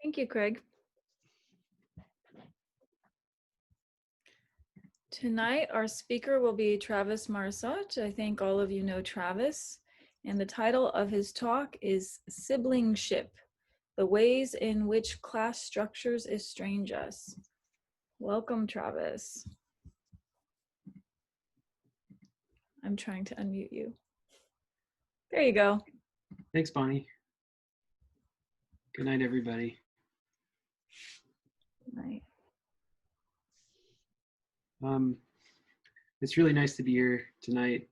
Thank you, Craig. Tonight, our speaker will be Travis Marsot. I think all of you know Travis. And the title of his talk is Siblingship, the ways in which class structures estrange us. Welcome, Travis. I'm trying to unmute you. There you go. Thanks, Bonnie. Good night, everybody. Good night. It's really nice to be here tonight.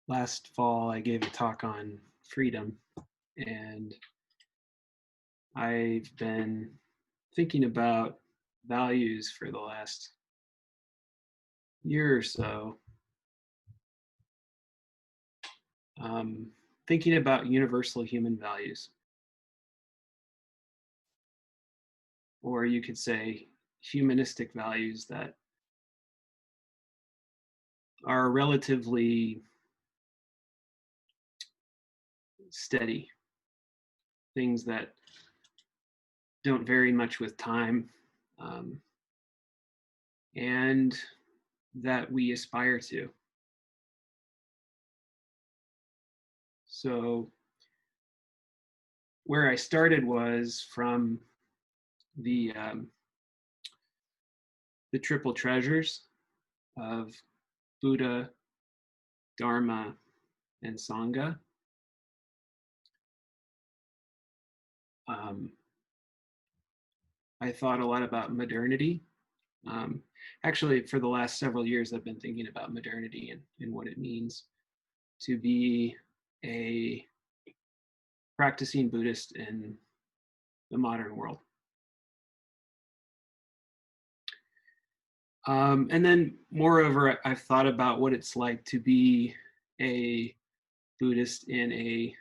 Last fall, I gave a talk on freedom, and I've been thinking about values for the last year or so. Thinking about universal human values. Or you could say humanistic values that are relatively steady, things that don't vary much with time, and that we aspire to. So where I started was from the triple treasures of Buddha, Dharma, and Sangha. I thought a lot about modernity. Actually, for the last several years, I've been thinking about modernity and what it means to be a practicing Buddhist in the modern world. And then, moreover, I've thought about what it's like to be a Buddhist in a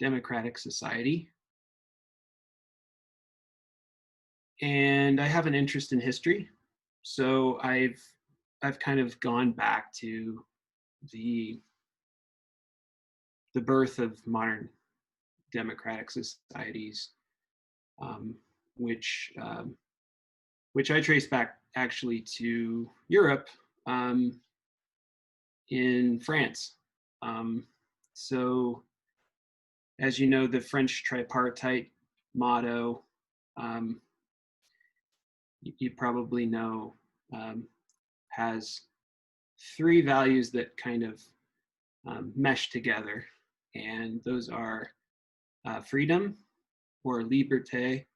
democratic society. And I have an interest in history, so I've kind of gone back to the birth of modern democratic societies, which I trace back actually to Europe, in France. So, as you know, the French tripartite motto, you probably know, has three values that kind of mesh together, and those are freedom, or liberté,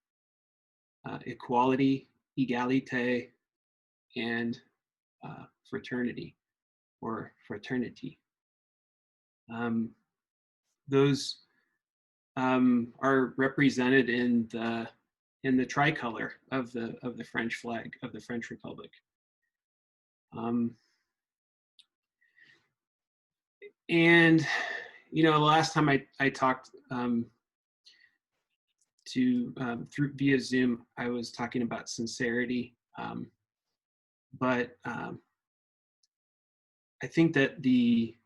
equality, égalité, and fraternity, or fraternity. Those are represented in the tricolor of the French flag of the French Republic. And the last time I talked through via Zoom, I was talking about sincerity, but I think that the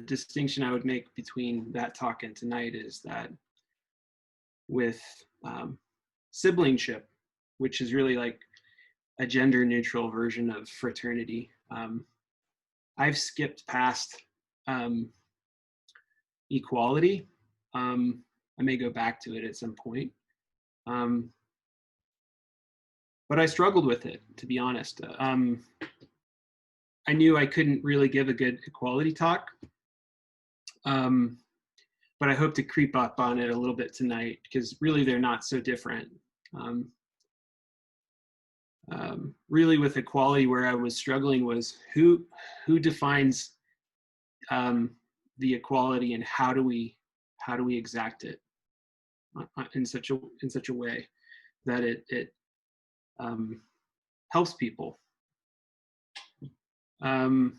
distinction I would make between that talk and tonight is that with siblingship, which is really like a gender neutral version of fraternity, I've skipped past equality. I may go back to it at some point. But I struggled with it, to be honest. I knew I couldn't really give a good equality talk, but I hope to creep up on it a little bit tonight, because really they're not so different. Really with equality, where I was struggling was who defines the equality, and how do we exact it in such a way that it helps people. The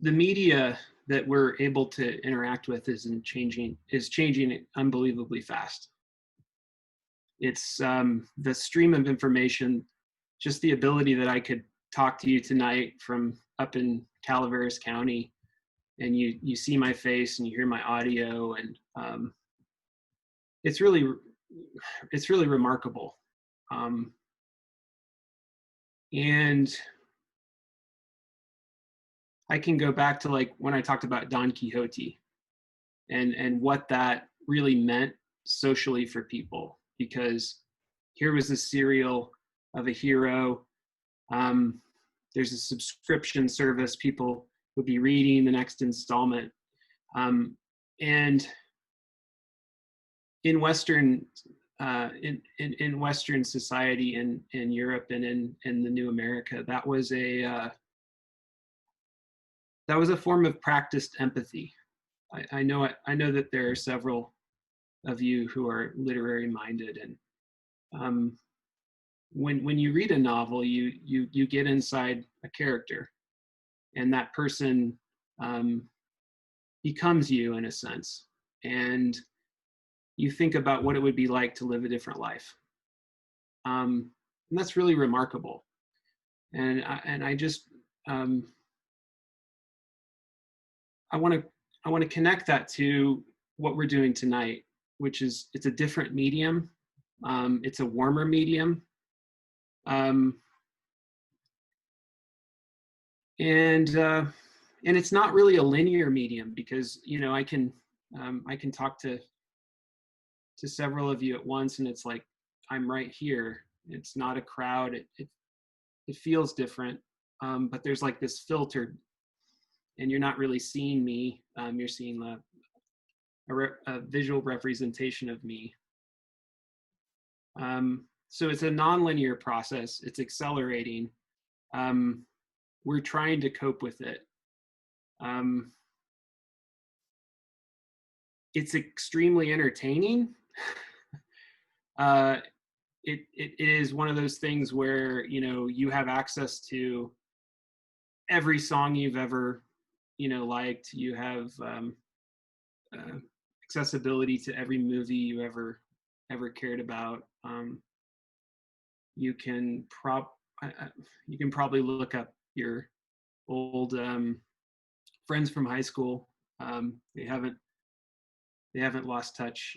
media that we're able to interact with is changing unbelievably fast. It's the stream of information just the ability that I could talk to you tonight from up in Calaveras County, and you see my face and you hear my audio, and it's really remarkable. And I can go back to like when I talked about Don Quixote and what that really meant socially for people, because here was a serial of a hero. There's a subscription service. People would be reading the next installment. And in Western in Western society, in Europe and in the New America, that was a form of practiced empathy. I know that there are several of you who are literary minded, and when you read a novel, you get inside a character, and that person becomes you in a sense, and you think about what it would be like to live a different life, and that's really remarkable. And I just I want to connect that to what we're doing tonight, which is it's a different medium. It's a warmer medium. And it's not really a linear medium, because I can talk to several of you at once, and it's like I'm right here. It's not a crowd. It feels different, but there's like this filter, and you're not really seeing me. You're seeing a visual representation of me. So it's a nonlinear process. It's accelerating. We're trying to cope with it. It's extremely entertaining. It is one of those things where you have access to every song you've ever liked. You have accessibility to every movie you ever cared about. You can probably look up your old friends from high school. They haven't lost touch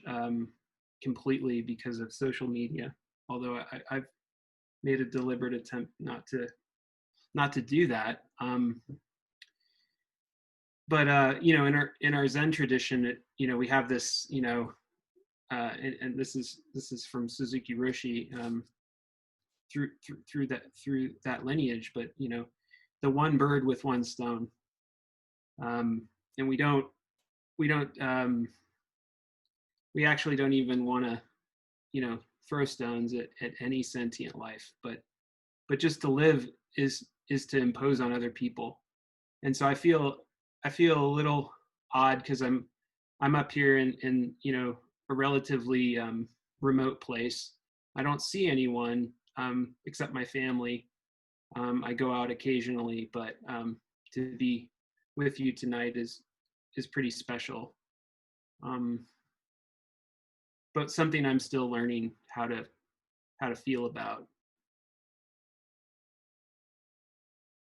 completely because of social media, although I've made a deliberate attempt not to do that. But in our Zen tradition, we have this, and this is from Suzuki Roshi, through that lineage. But the one bird with one stone, and we actually don't even want to throw stones at any sentient life, but just to live is to impose on other people. And so I feel a little odd, because I'm up here in a relatively remote place. I don't see anyone except my family. I go out occasionally, but to be with you tonight is pretty special. But something I'm still learning how to feel about.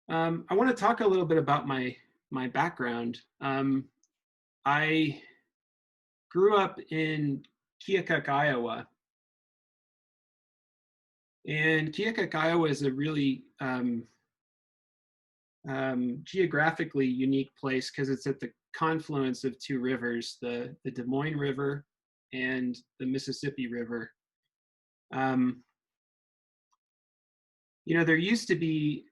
I want to talk a little bit about my background. I grew up in Keokuk, Iowa. And Keokuk, Iowa is a really geographically unique place, because it's at the confluence of two rivers, the Des Moines River and the Mississippi River. There used to be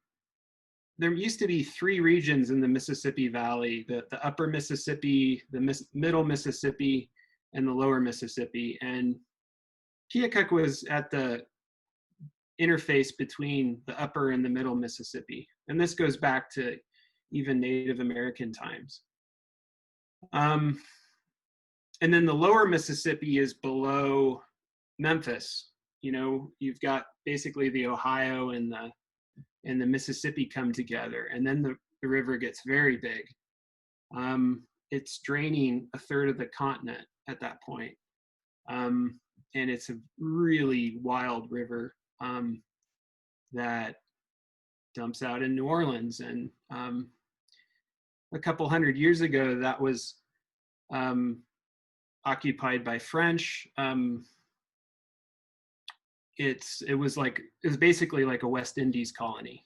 three regions in the Mississippi Valley: the upper Mississippi, the middle Mississippi, and the lower Mississippi. And Keokuk was at the interface between the upper and the middle Mississippi. And this goes back to even Native American times. And then the lower Mississippi is below Memphis. You've got basically the Ohio and the Mississippi come together, and then the river gets very big. It's draining a third of the continent at that point. And it's a really wild river. that dumps out in New Orleans. And a couple hundred years ago, that was occupied by French. It was basically like a West Indies colony,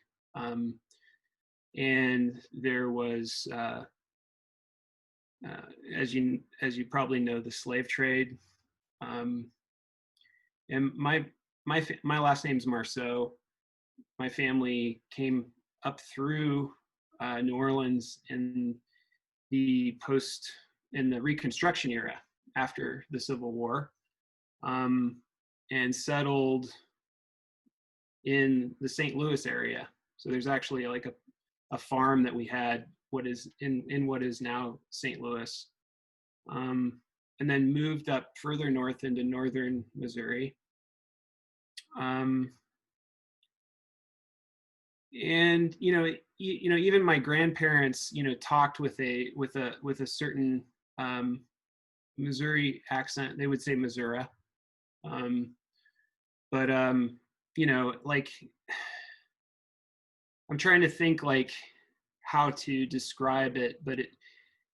and there was, as you probably know, the slave trade. And my last name's Marsot. My family came up through New Orleans in the Reconstruction era after the Civil War, and settled in the St. Louis area. So there's actually like a farm that we had what is now St. Louis, and then moved up further north into northern Missouri. And even my grandparents talked with a certain Missouri accent. They would say Missouri, but like, I'm trying to think like how to describe it, but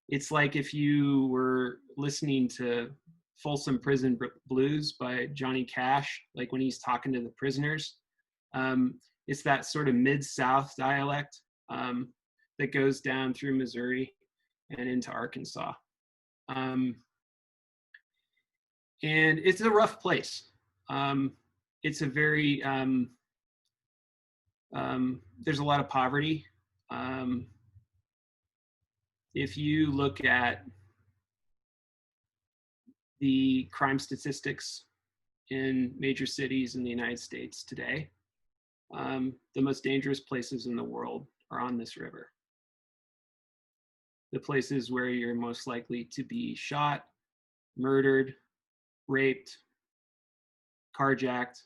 it's like if you were listening to Folsom Prison Blues by Johnny Cash, like when he's talking to the prisoners. It's that sort of Mid-South dialect that goes down through Missouri and into Arkansas. And it's a rough place. It's a very, there's a lot of poverty. If you look at the crime statistics in major cities in the United States today, the most dangerous places in the world are on this river. The places where you're most likely to be shot, murdered, raped, carjacked.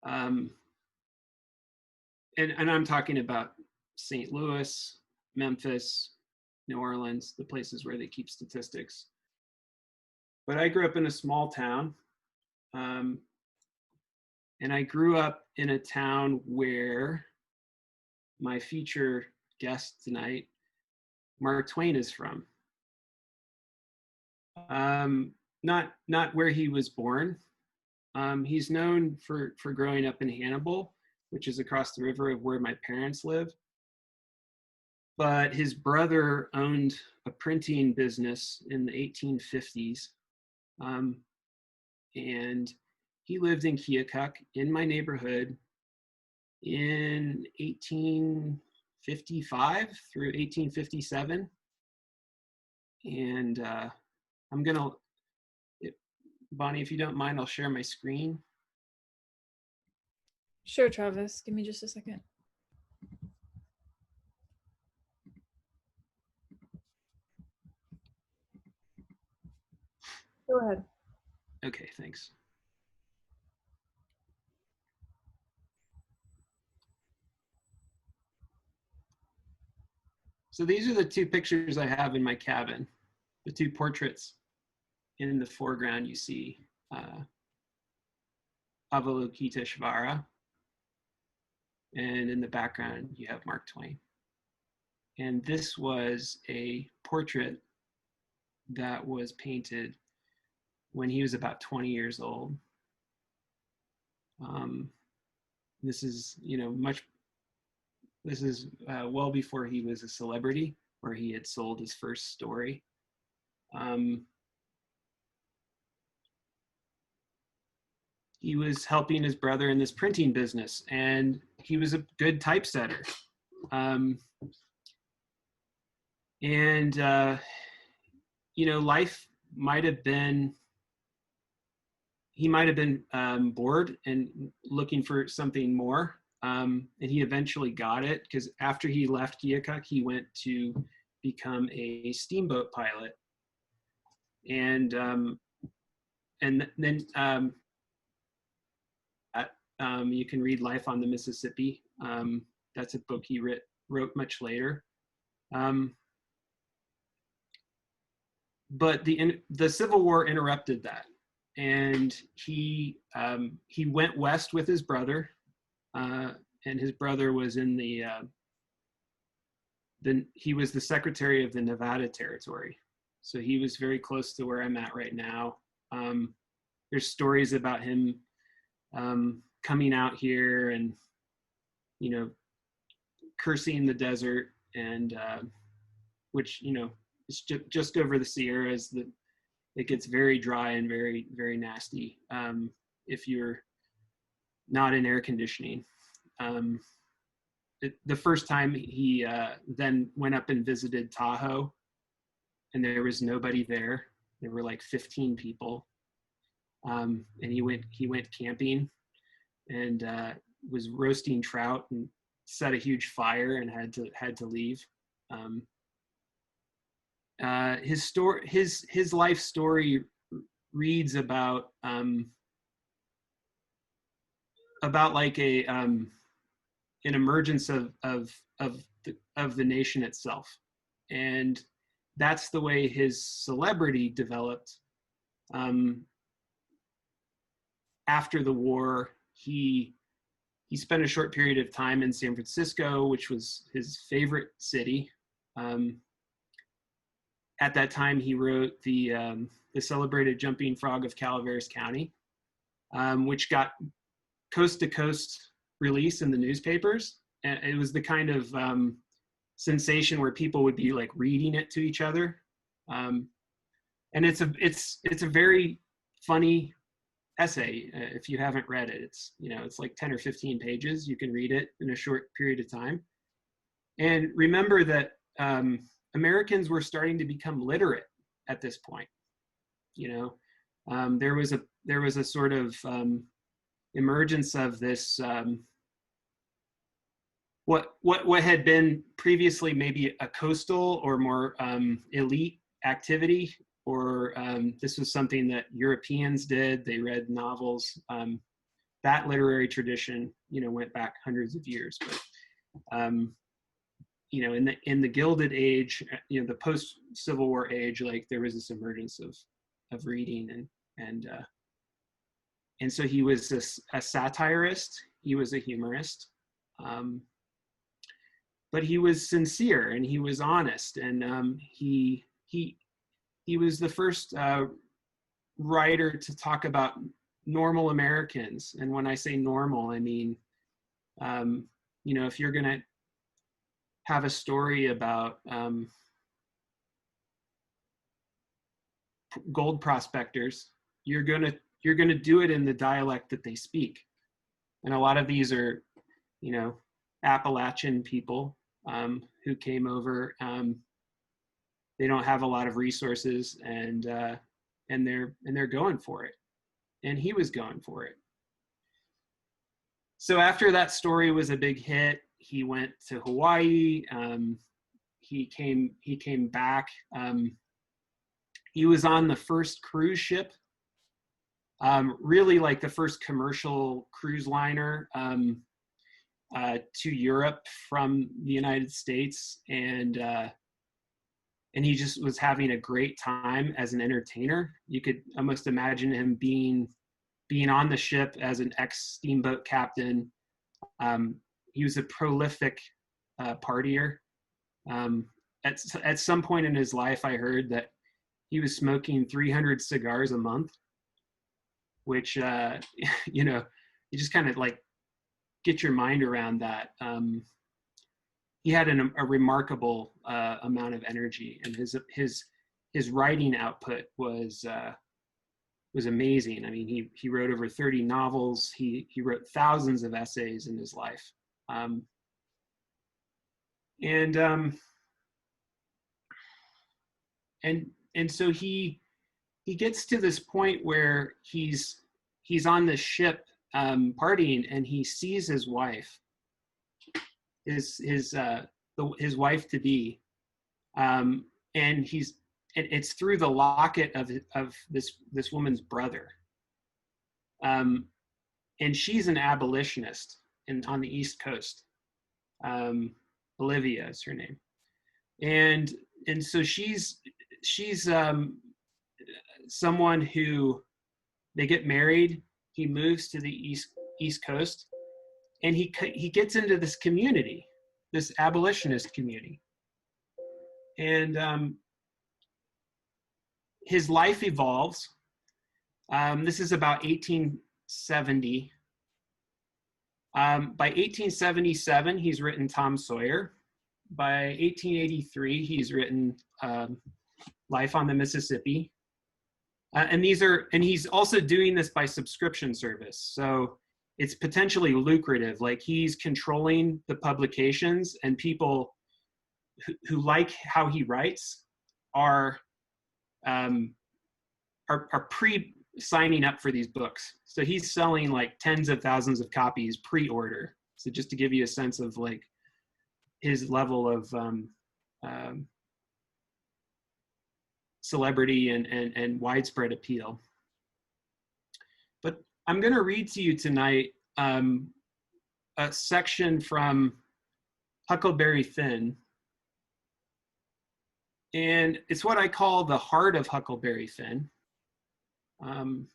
And I'm talking about St. Louis, Memphis, New Orleans, the places where they keep statistics. But I grew up in a small town. And I grew up in a town where my feature guest tonight, Mark Twain, is from. Not where he was born. He's known for growing up in Hannibal, which is across the river of where my parents live. But his brother owned a printing business in the 1850s. And he lived in Keokuk in my neighborhood in 1855 through 1857. And I'm gonna, Bonnie, if you don't mind, I'll share my screen. Sure, Travis. Give me just a second. Go ahead. Okay, thanks. So these are the two pictures I have in my cabin, the two portraits. In the foreground, you see Avalokiteshvara, and in the background, you have Mark Twain. And this was a portrait that was painted when he was about 20 years old. This is, well before he was a celebrity, where he had sold his first story. He was helping his brother in this printing business, and he was a good typesetter. Life might have been, he might have been bored and looking for something more. And he eventually got it, because after he left Keokuk, he went to become a steamboat pilot. And then you can read Life on the Mississippi. That's a book he wrote much later. But the Civil War interrupted that, and he went west with his brother, and his brother was in he was the secretary of the Nevada Territory. So he was very close to where I'm at right now. There's stories about him coming out here and, you know, cursing the desert, and which, you know, is just over the Sierras. That it gets very dry and very, very nasty if you're not in air conditioning. The first time he then went up and visited Tahoe, and there was nobody there. There were like 15 people, and he went camping and was roasting trout and set a huge fire and had to leave. His life story reads about like an emergence of the nation itself, and that's the way his celebrity developed. After the war, he spent a short period of time in San Francisco, which was his favorite city. At that time, he wrote the celebrated Jumping Frog of Calaveras County, which got coast to coast release in the newspapers. And it was the kind of sensation where people would be like reading it to each other. And it's a very funny essay. If you haven't read it, it's, you know, it's like 10 or 15 pages. You can read it in a short period of time. And remember that Americans were starting to become literate at this point. You know, there was a sort of emergence of this what had been previously maybe a coastal or more elite activity, or this was something that Europeans did. They read novels. That literary tradition, you know, went back hundreds of years. But you know, in the Gilded Age, you know, the post-Civil War age, like there was this emergence of reading, and so he was a satirist. He was a humorist. But he was sincere and he was honest, and he was the first writer to talk about normal Americans. And when I say normal, I mean, you know, if you're gonna have a story about gold prospectors, you're gonna do it in the dialect that they speak. And a lot of these are, you know, Appalachian people who came over. They don't have a lot of resources, and they're going for it, and he was going for it. So after that story was a big hit, he went to Hawaii. He came back. He was on the first cruise ship, really like the first commercial cruise liner to Europe from the United States, and he just was having a great time as an entertainer. You could almost imagine him being on the ship as an ex-steamboat captain. He was a prolific partier. At some point in his life, I heard that he was smoking 300 cigars a month, which, you know, you just kind of like get your mind around that. He had a remarkable amount of energy, and his writing output was amazing. I mean, he wrote over 30 novels. He wrote thousands of essays in his life. And so he gets to this point where he's on the ship partying, and he sees his wife, his wife to be, and it's through the locket of this woman's brother, and she's an abolitionist on the East Coast. Olivia is her name, and so she's someone who, they get married. He moves to the East Coast, and he gets into this community, this abolitionist community. And his life evolves. This is about 1870. By 1877, he's written Tom Sawyer. By 1883, he's written Life on the Mississippi. And he's also doing this by subscription service. So it's potentially lucrative. Like, he's controlling the publications, and people who like how he writes are pre-signing up for these books. So he's selling like tens of thousands of copies pre-order. So just to give you a sense of like his level of celebrity and widespread appeal. But I'm going to read to you tonight a section from Huckleberry Finn. And it's what I call the heart of Huckleberry Finn. And,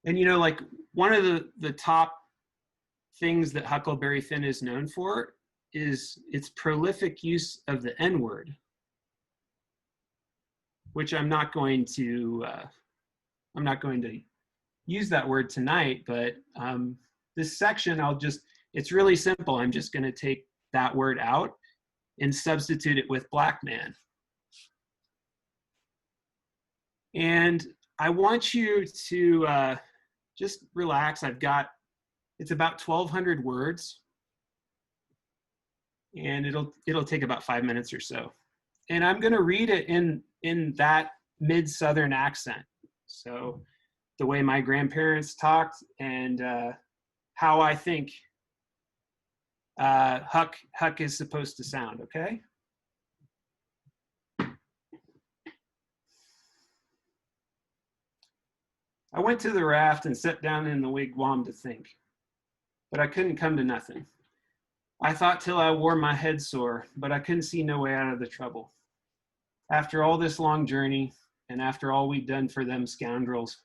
you know, like, one of the top things that Huckleberry Finn is known for is its prolific use of the N-word, which I'm not going to use that word tonight, but this section, it's really simple. I'm just going to take that word out and substitute it with black man. And I want you to just relax. It's about 1,200 words, and it'll take about 5 minutes or so. And I'm going to read it in that mid-Southern accent. So the way my grandparents talked, and how I think Huck is supposed to sound, okay? I went to the raft and sat down in the wigwam to think, but I couldn't come to nothing. I thought till I wore my head sore, but I couldn't see no way out of the trouble. After all this long journey, and after all we'd done for them scoundrels,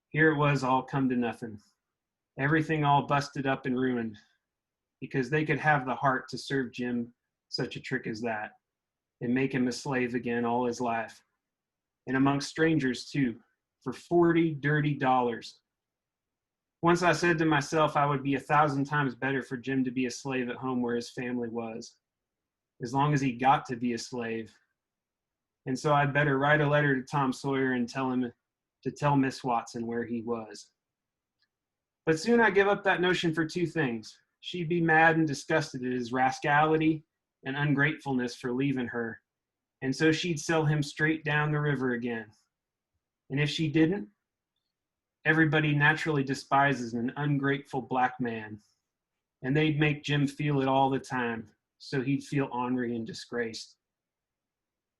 here it was all come to nothing. Everything all busted up and ruined, because they could have the heart to serve Jim such a trick as that, and make him a slave again all his life, and amongst strangers too, for $40 dirty. Once I said to myself I would be 1,000 times better for Jim to be a slave at home where his family was, as long as he got to be a slave. And so I'd better write a letter to Tom Sawyer and tell him to tell Miss Watson where he was. But soon I give up that notion for two things. She'd be mad and disgusted at his rascality and ungratefulness for leaving her, and so she'd sell him straight down the river again. And if she didn't, everybody naturally despises an ungrateful black man, and they'd make Jim feel it all the time, so he'd feel ornery and disgraced.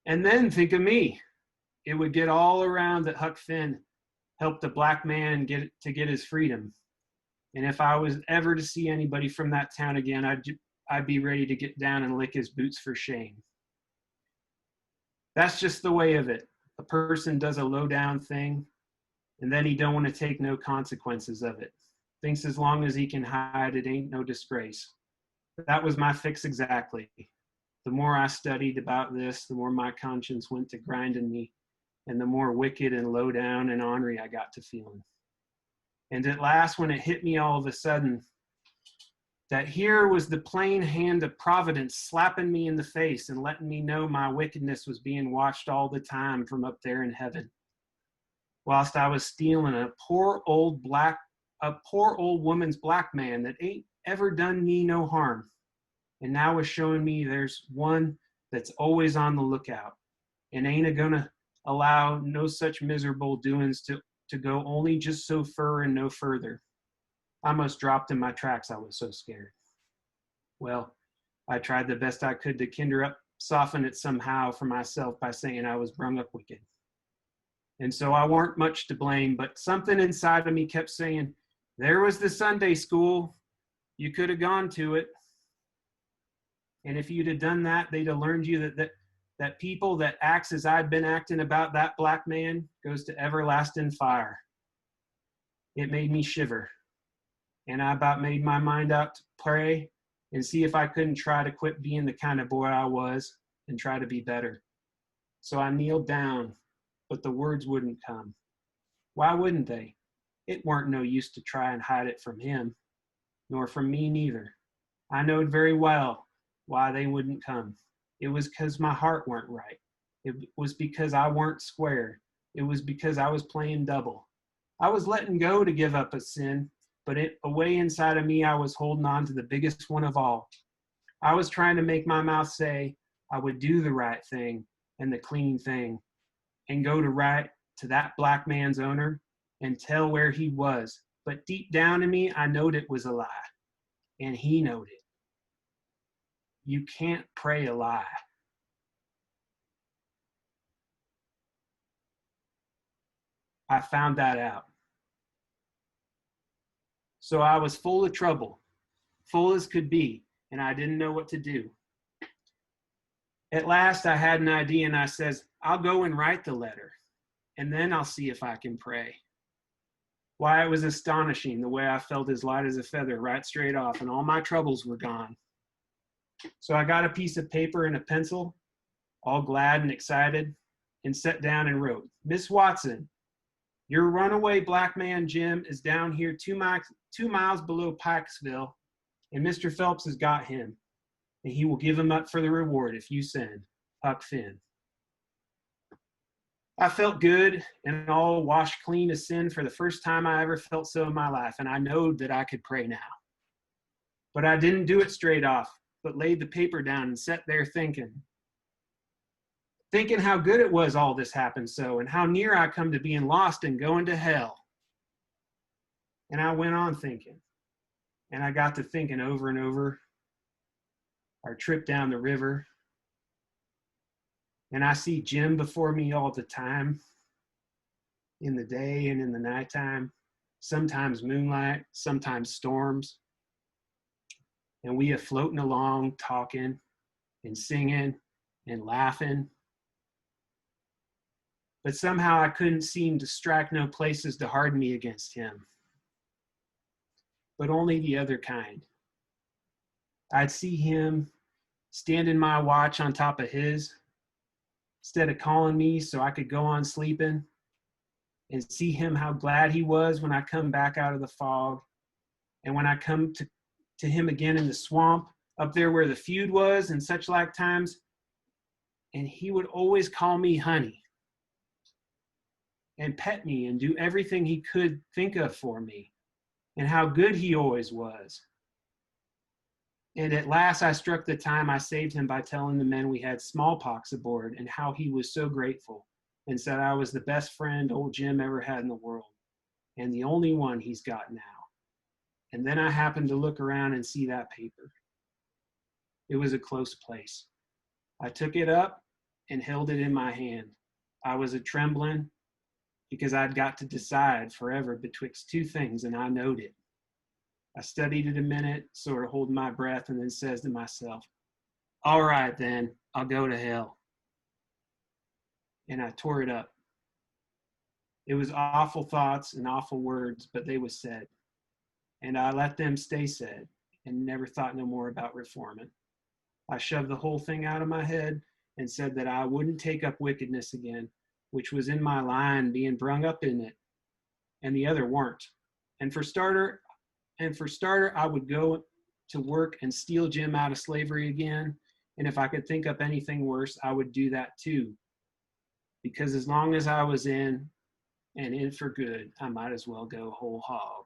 And then think of me. It would get all around that Huck Finn helped a black man get his freedom. And if I was ever to see anybody from that town again, I'd be ready to get down and lick his boots for shame. That's just the way of it. A person does a low-down thing, and then he don't want to take no consequences of it. Thinks as long as he can hide, it ain't no disgrace. That was my fix exactly. The more I studied about this, the more my conscience went to grinding me, and the more wicked and low-down and ornery I got to feeling. And at last, when it hit me all of a sudden, that here was the plain hand of Providence slapping me in the face and letting me know my wickedness was being watched all the time from up there in heaven, whilst I was stealing a poor old woman's black man that ain't ever done me no harm, and now was showing me there's one that's always on the lookout and ain't a-gonna allow no such miserable doings to go only just so fur and no further. I almost dropped in my tracks, I was so scared. Well, I tried the best I could to soften it somehow for myself by saying I was brung up wicked. And so I weren't much to blame, but something inside of me kept saying, there was the Sunday school, you could have gone to it. And if you'd have done that, they'd have learned you that people that acts as I'd been acting about that black man goes to everlasting fire. It made me shiver. and I about made my mind up to pray and see if I couldn't try to quit being the kind of boy I was and try to be better. So I kneeled down, but the words wouldn't come. Why wouldn't they? It weren't no use to try and hide it from him, nor from me neither. I knowed very well why they wouldn't come. It was because my heart weren't right. It was because I weren't square. It was because I was playing double. I was letting go to give up a sin, but away inside of me, I was holding on to the biggest one of all. I was trying to make my mouth say I would do the right thing and the clean thing and go to that black man's owner and tell where he was. But deep down in me, I knowed it was a lie, and he knowed it. You can't pray a lie. I found that out. So I was full of trouble, full as could be, and I didn't know what to do. At last I had an idea, and I says, I'll go and write the letter, and then I'll see if I can pray. Why, it was astonishing the way I felt as light as a feather right straight off, and all my troubles were gone. So I got a piece of paper and a pencil, all glad and excited, and sat down and wrote, Miss Watson, your runaway black man Jim is down here 2 miles below Pikesville, and Mr. Phelps has got him, and he will give him up for the reward if you send Huck Finn. I felt good and all washed clean of sin for the first time I ever felt so in my life, and I knowed that I could pray now. But I didn't do it straight off, but laid the paper down and sat there thinking how good it was all this happened so, and how near I come to being lost and going to hell. And I went on thinking, and I got to thinking over and over our trip down the river, and I see Jim before me all the time, in the day and in the nighttime, sometimes moonlight, sometimes storms. And we are floating along, talking and singing and laughing. But somehow I couldn't seem to strike no places to harden me against him. But only the other kind. I'd see him standing my watch on top of his, instead of calling me so I could go on sleeping, and see him how glad he was when I come back out of the fog, and when I come to him again in the swamp, up there where the feud was and such like times, and he would always call me honey, and pet me and do everything he could think of for me, and how good he always was. And at last I struck the time I saved him by telling the men we had smallpox aboard, and how he was so grateful, and said I was the best friend old Jim ever had in the world, and the only one he's got now. And then I happened to look around and see that paper. It was a close place. I took it up and held it in my hand. I was a trembling, because I'd got to decide forever betwixt two things, and I knowed it. I studied it a minute, sort of holding my breath, and then says to myself, all right then, I'll go to hell. And I tore it up. It was awful thoughts and awful words, but they was said. And I let them stay said, and never thought no more about reforming. I shoved the whole thing out of my head and said that I wouldn't take up wickedness again, which was in my line being brung up in it, and the other weren't. And for starter, I would go to work and steal Jim out of slavery again. And if I could think up anything worse, I would do that too. Because as long as I was in, and in for good, I might as well go whole hog.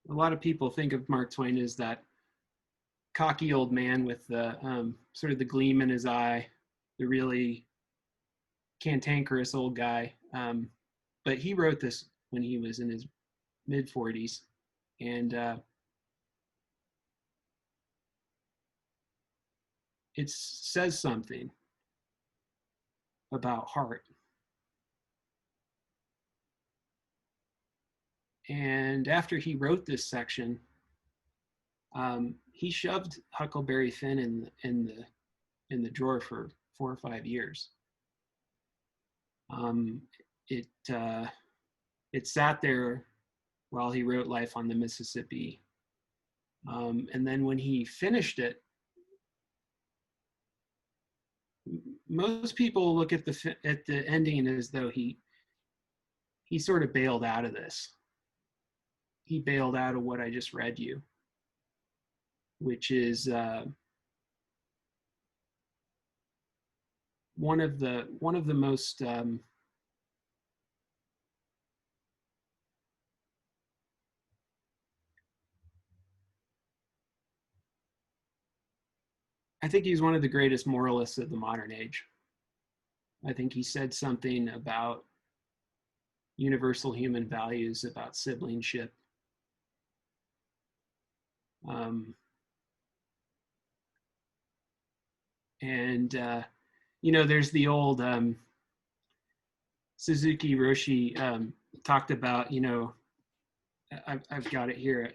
A lot of people think of Mark Twain as that cocky old man with the sort of the gleam in his eye, the really cantankerous old guy. But he wrote this when he was in his mid 40s. And it says something about heart. And after he wrote this section, he shoved Huckleberry Finn in the drawer for 4 or 5 years. It sat there while he wrote Life on the Mississippi. And then when he finished it, most people look at the ending as though he sort of bailed out of this. He bailed out of what I just read you, which is one of the most I think he's one of the greatest moralists of the modern age. I think he said something about universal human values, about siblingship. There's the old Suzuki Roshi talked about, I've got it here.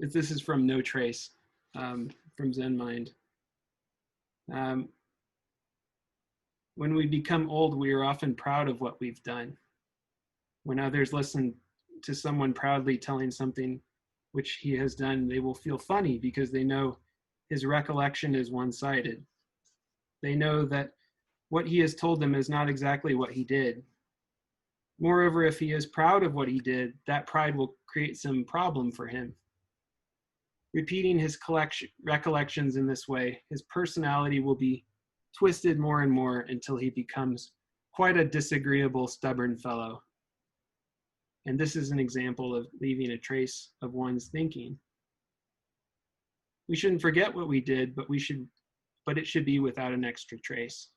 This is from No Trace, from Zen Mind. When we become old, we are often proud of what we've done. When others listen to someone proudly telling something which he has done, they will feel funny because they know his recollection is one-sided. They know that what he has told them is not exactly what he did. Moreover, if he is proud of what he did, that pride will create some problem for him. Repeating his recollections in this way, his personality will be twisted more and more until he becomes quite a disagreeable, stubborn fellow. And this is an example of leaving a trace of one's thinking. We shouldn't forget what we did, but it should be without an extra trace.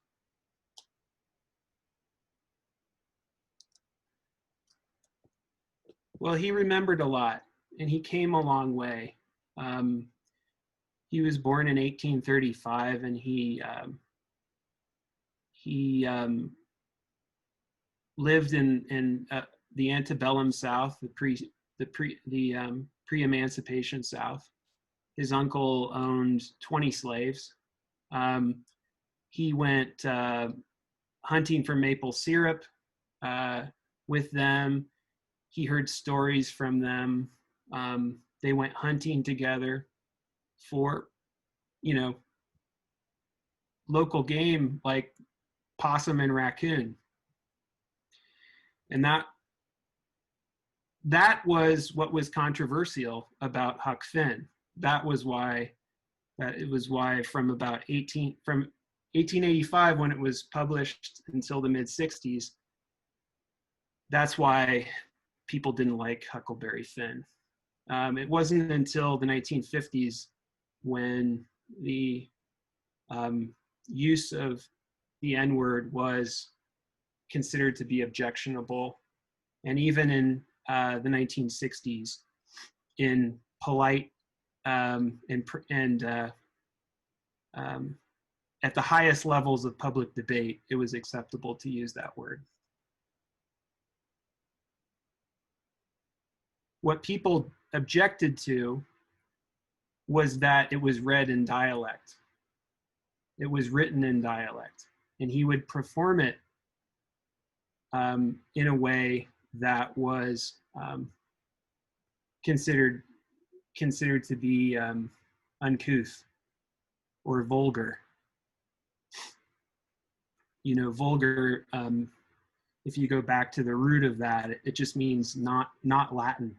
Well, he remembered a lot, and he came a long way. He was born in 1835, and he lived in the antebellum South, the pre-emancipation South. His uncle owned 20 slaves. He went hunting for maple syrup with them. He heard stories from them. They went hunting together for, local game like possum and raccoon. And that was what was controversial about Huck Finn. It was why from 1885, when it was published, until the mid 60s, that's why people didn't like Huckleberry Finn. It wasn't until the 1950s when the use of the N-word was considered to be objectionable. And even in the 1960s, in polite and at the highest levels of public debate, it was acceptable to use that word. What people objected to was that it was read in dialect. It was written in dialect, and he would perform it in a way that was considered to be uncouth or vulgar. Vulgar, if you go back to the root of that, it just means not Latin.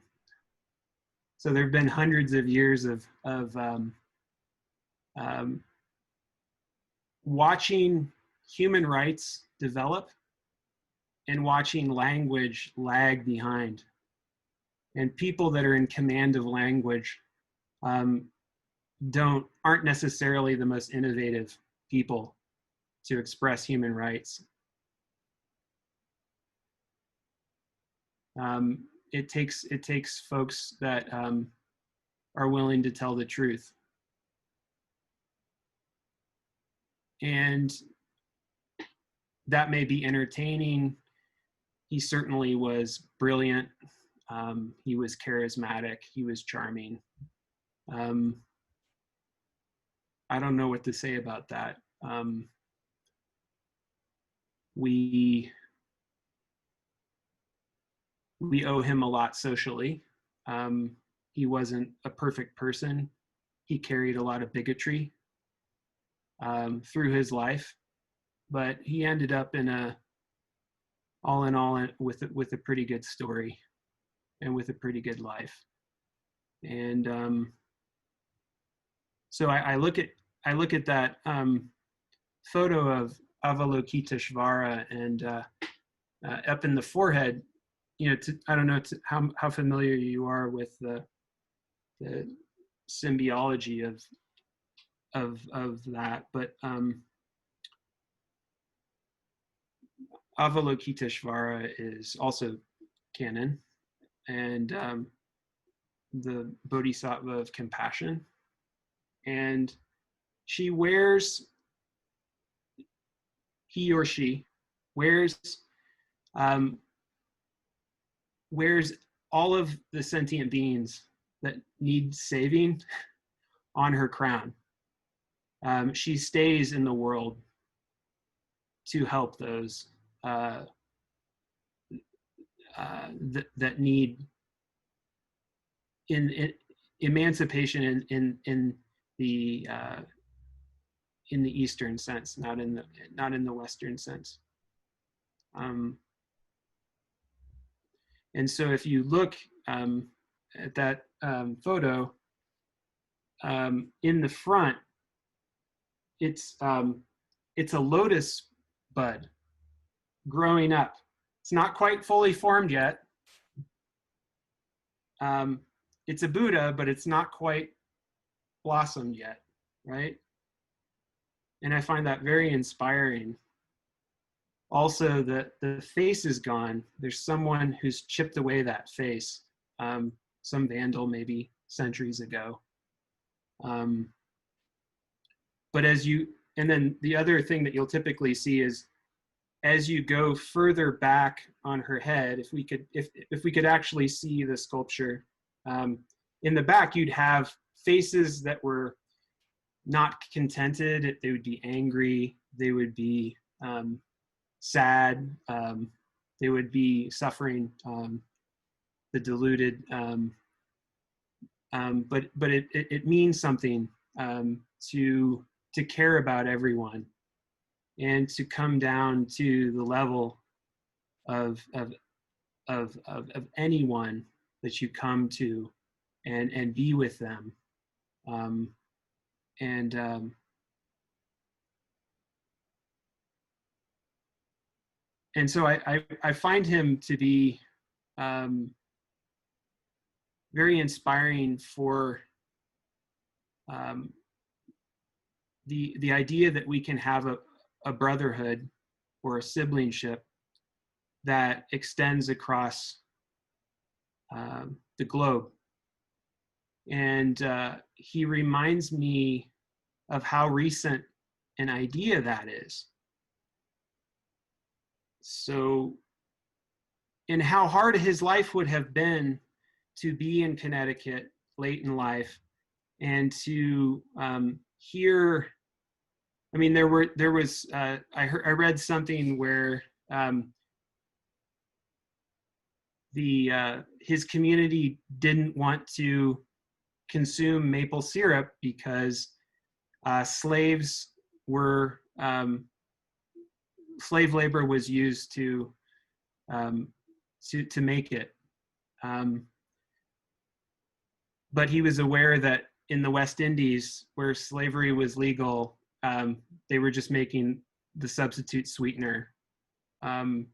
So there have been hundreds of years of watching human rights develop and watching language lag behind. And people that are in command of language aren't necessarily the most innovative people to express human rights. It takes folks that are willing to tell the truth. And that may be entertaining. He certainly was brilliant. He was charismatic. He was charming. I don't know what to say about that. We owe him a lot socially. He wasn't a perfect person. He carried a lot of bigotry through his life, but he ended up all in all with a pretty good story and with a pretty good life. And so I look at that photo of Avalokiteshvara, and up in the forehead, I don't know how familiar you are with the symbiology of that, but Avalokiteshvara is also canon, and the Bodhisattva of compassion. And he or she wears all of the sentient beings that need saving on her crown. She stays in the world to help those that need in emancipation in the Eastern sense, not in the Western sense. And so if you look at that photo, in the front, it's a lotus bud growing up. It's not quite fully formed yet. It's a Buddha, but it's not quite blossomed yet, right? And I find that very inspiring. Also, the face is gone. There's someone who's chipped away that face, some vandal maybe centuries ago. But and then the other thing that you'll typically see is, as you go further back on her head, if we could actually see the sculpture, in the back, you'd have faces that were not contented. They would be angry. They would be sad. They would be suffering, the deluded. But it means something to care about everyone, and to come down to the level of anyone that you come to, and be with them, and so I find him to be very inspiring for the idea that we can have a brotherhood or a siblingship that extends across the globe. And he reminds me of how recent an idea that is. So, and how hard his life would have been to be in Connecticut late in life, and to hear. I mean, there was I read something where his community didn't want to consume maple syrup because slave labor was used to make it. But he was aware that in the West Indies, where slavery was legal, they were just making the substitute sweetener Um,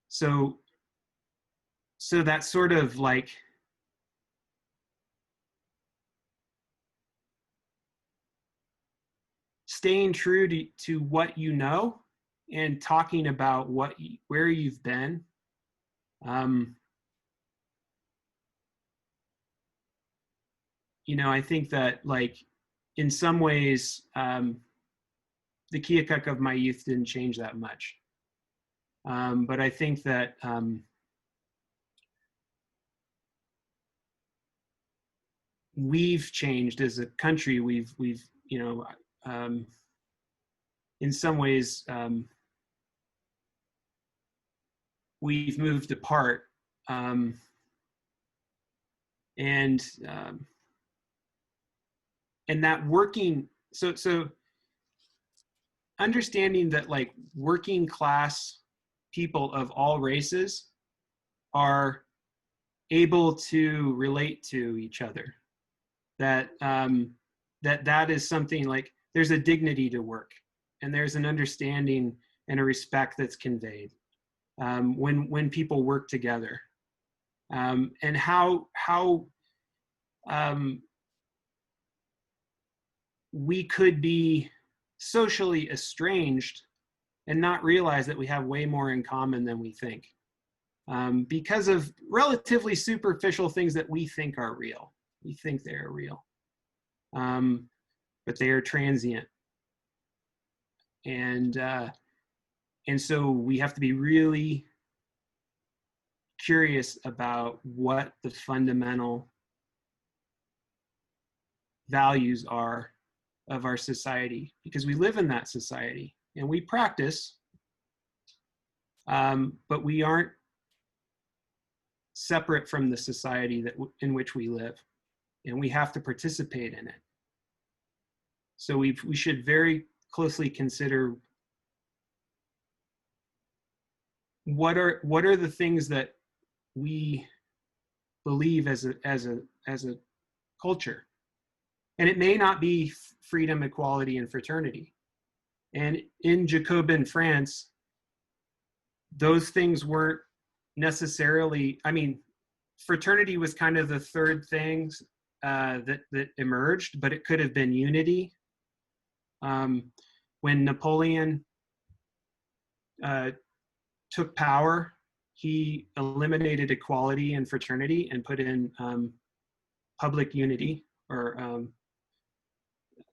so so that sort of like staying true to what you know and talking about where you've been. Um, I think that like in some ways, the Keokuk of my youth didn't change that much. But I think that we've changed as a country. We've in some ways we've moved apart, um, and um, and that working so understanding that like working class people of all races are able to relate to each other, that that is something like there's a dignity to work, and there's an understanding and a respect that's conveyed when people work together, and how um, we could be socially estranged and not realize that we have way more in common than we think, because of relatively superficial things that we think are real. We think they are real, but they are transient, and so we have to be really curious about what the fundamental values are of our society, because we live in that society and we practice, but we aren't separate from the society in which we live, and we have to participate in it. So we should very closely consider what are the things that we believe as a culture. And it may not be freedom, equality, and fraternity. And in Jacobin France, those things weren't necessarily, I mean, fraternity was kind of the third things that emerged, but it could have been unity. When Napoleon took power, he eliminated equality and fraternity and put in public unity, or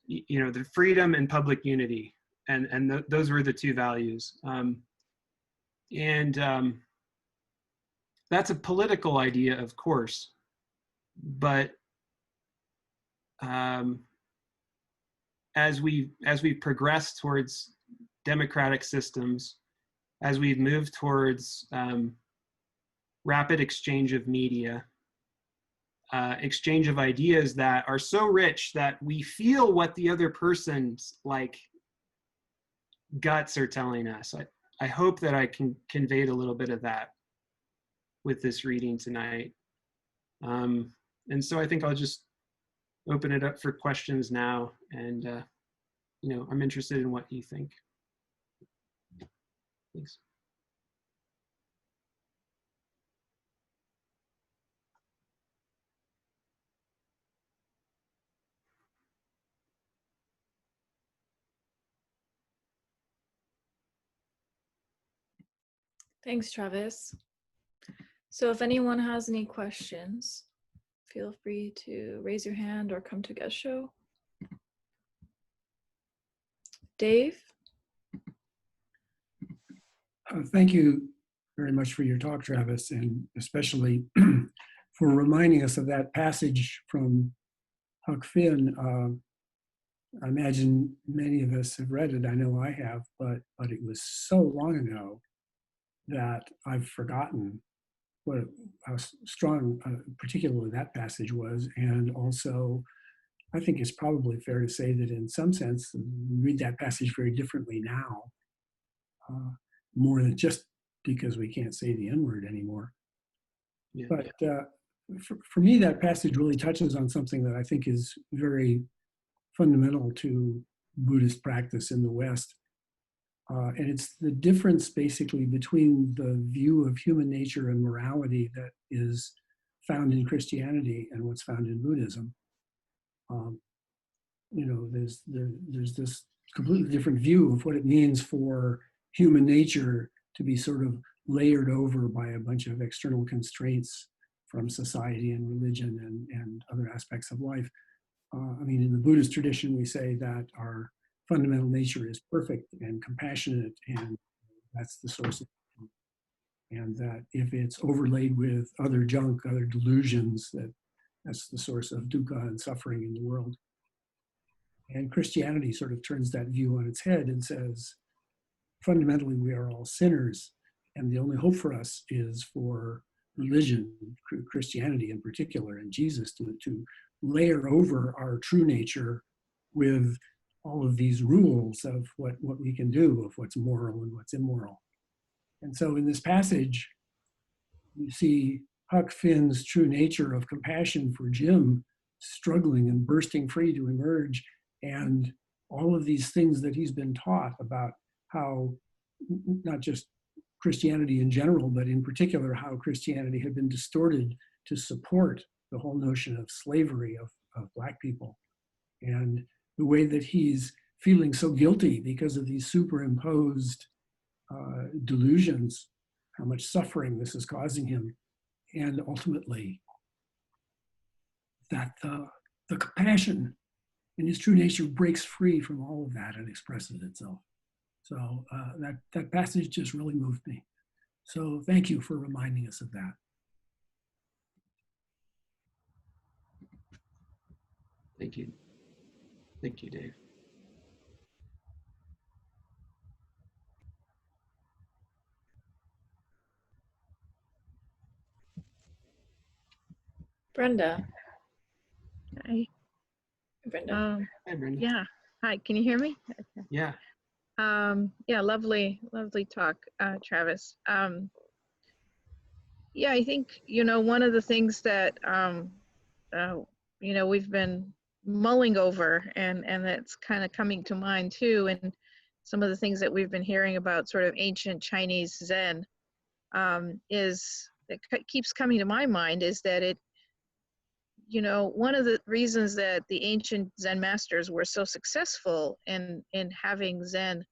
the freedom and public unity, and those were the two values. And that's a political idea, of course, but as we progress towards democratic systems, as we've moved towards rapid exchange of media, exchange of ideas that are so rich that we feel what the other person's like guts are telling us. I hope that I can convey a little bit of that with this reading tonight. And so I think I'll just open it up for questions now, and I'm interested in what you think. Thanks. Thanks, Travis. So if anyone has any questions, feel free to raise your hand or come to guest show. Dave? Thank you very much for your talk, Travis, and especially for reminding us of that passage from Huck Finn. I imagine many of us have read it. I know I have, but it was so long ago that I've forgotten how strong, particularly that passage was. And also, I think it's probably fair to say that in some sense, we read that passage very differently now, more than just because we can't say the N-word anymore. Yeah, but for me, that passage really touches on something that I think is very fundamental to Buddhist practice in the West. And it's the difference basically between the view of human nature and morality that is found in Christianity and what's found in Buddhism. Um, there's this completely different view of what it means for human nature to be sort of layered over by a bunch of external constraints from society and religion and other aspects of life. I mean, in the Buddhist tradition, we say that our fundamental nature is perfect and compassionate, and that's the source of it. And that if it's overlaid with other junk, other delusions, that's the source of dukkha and suffering in the world. And Christianity sort of turns that view on its head and says, fundamentally, we are all sinners, and the only hope for us is for religion, Christianity in particular, and Jesus to layer over our true nature with all of these rules of what we can do, of what's moral and what's immoral. And so in this passage, you see Huck Finn's true nature of compassion for Jim struggling and bursting free to emerge, and all of these things that he's been taught about how not just Christianity in general, but in particular how Christianity had been distorted to support the whole notion of slavery of Black people. And the way that he's feeling so guilty because of these superimposed delusions, how much suffering this is causing him, and ultimately that the compassion in his true nature breaks free from all of that and expresses itself. So that passage just really moved me. So thank you for reminding us of that. Thank you. Thank you, Dave. Brenda. Hi. Brenda. Hi, Brenda. Yeah. Hi. Can you hear me? Okay. Yeah. Yeah. Lovely talk, Travis. Yeah, I think one of the things that we've been mulling over, and that's kind of coming to mind too, and some of the things that we've been hearing about sort of ancient Chinese Zen is that keeps coming to my mind is that it. One of the reasons that the ancient Zen masters were so successful in having Zen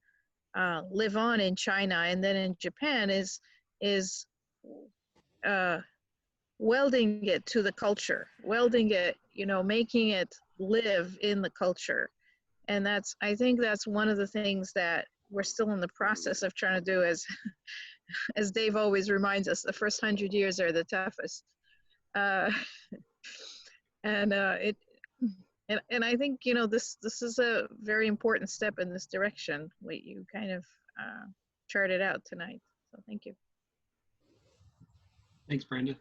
live on in China and then in Japan is welding it to the culture, welding it, making it live in the culture. And I think that's one of the things that we're still in the process of trying to do, as Dave always reminds us, the first 100 years are the toughest. And I think this is a very important step in this direction. What you kind of charted out tonight. So thank you. Thanks, Brenda.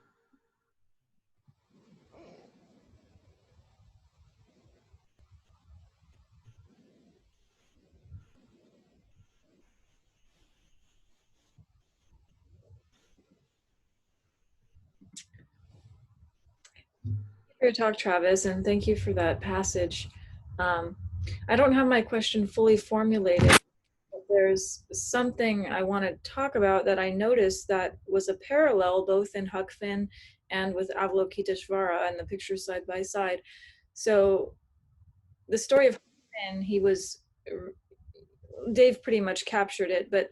For your talk, Travis, and thank you for that passage. I don't have my question fully formulated, but there's something I want to talk about that I noticed that was a parallel both in Huck Finn and with Avalokiteshvara and the pictures side by side. So the story of Huck Finn, Dave pretty much captured it, but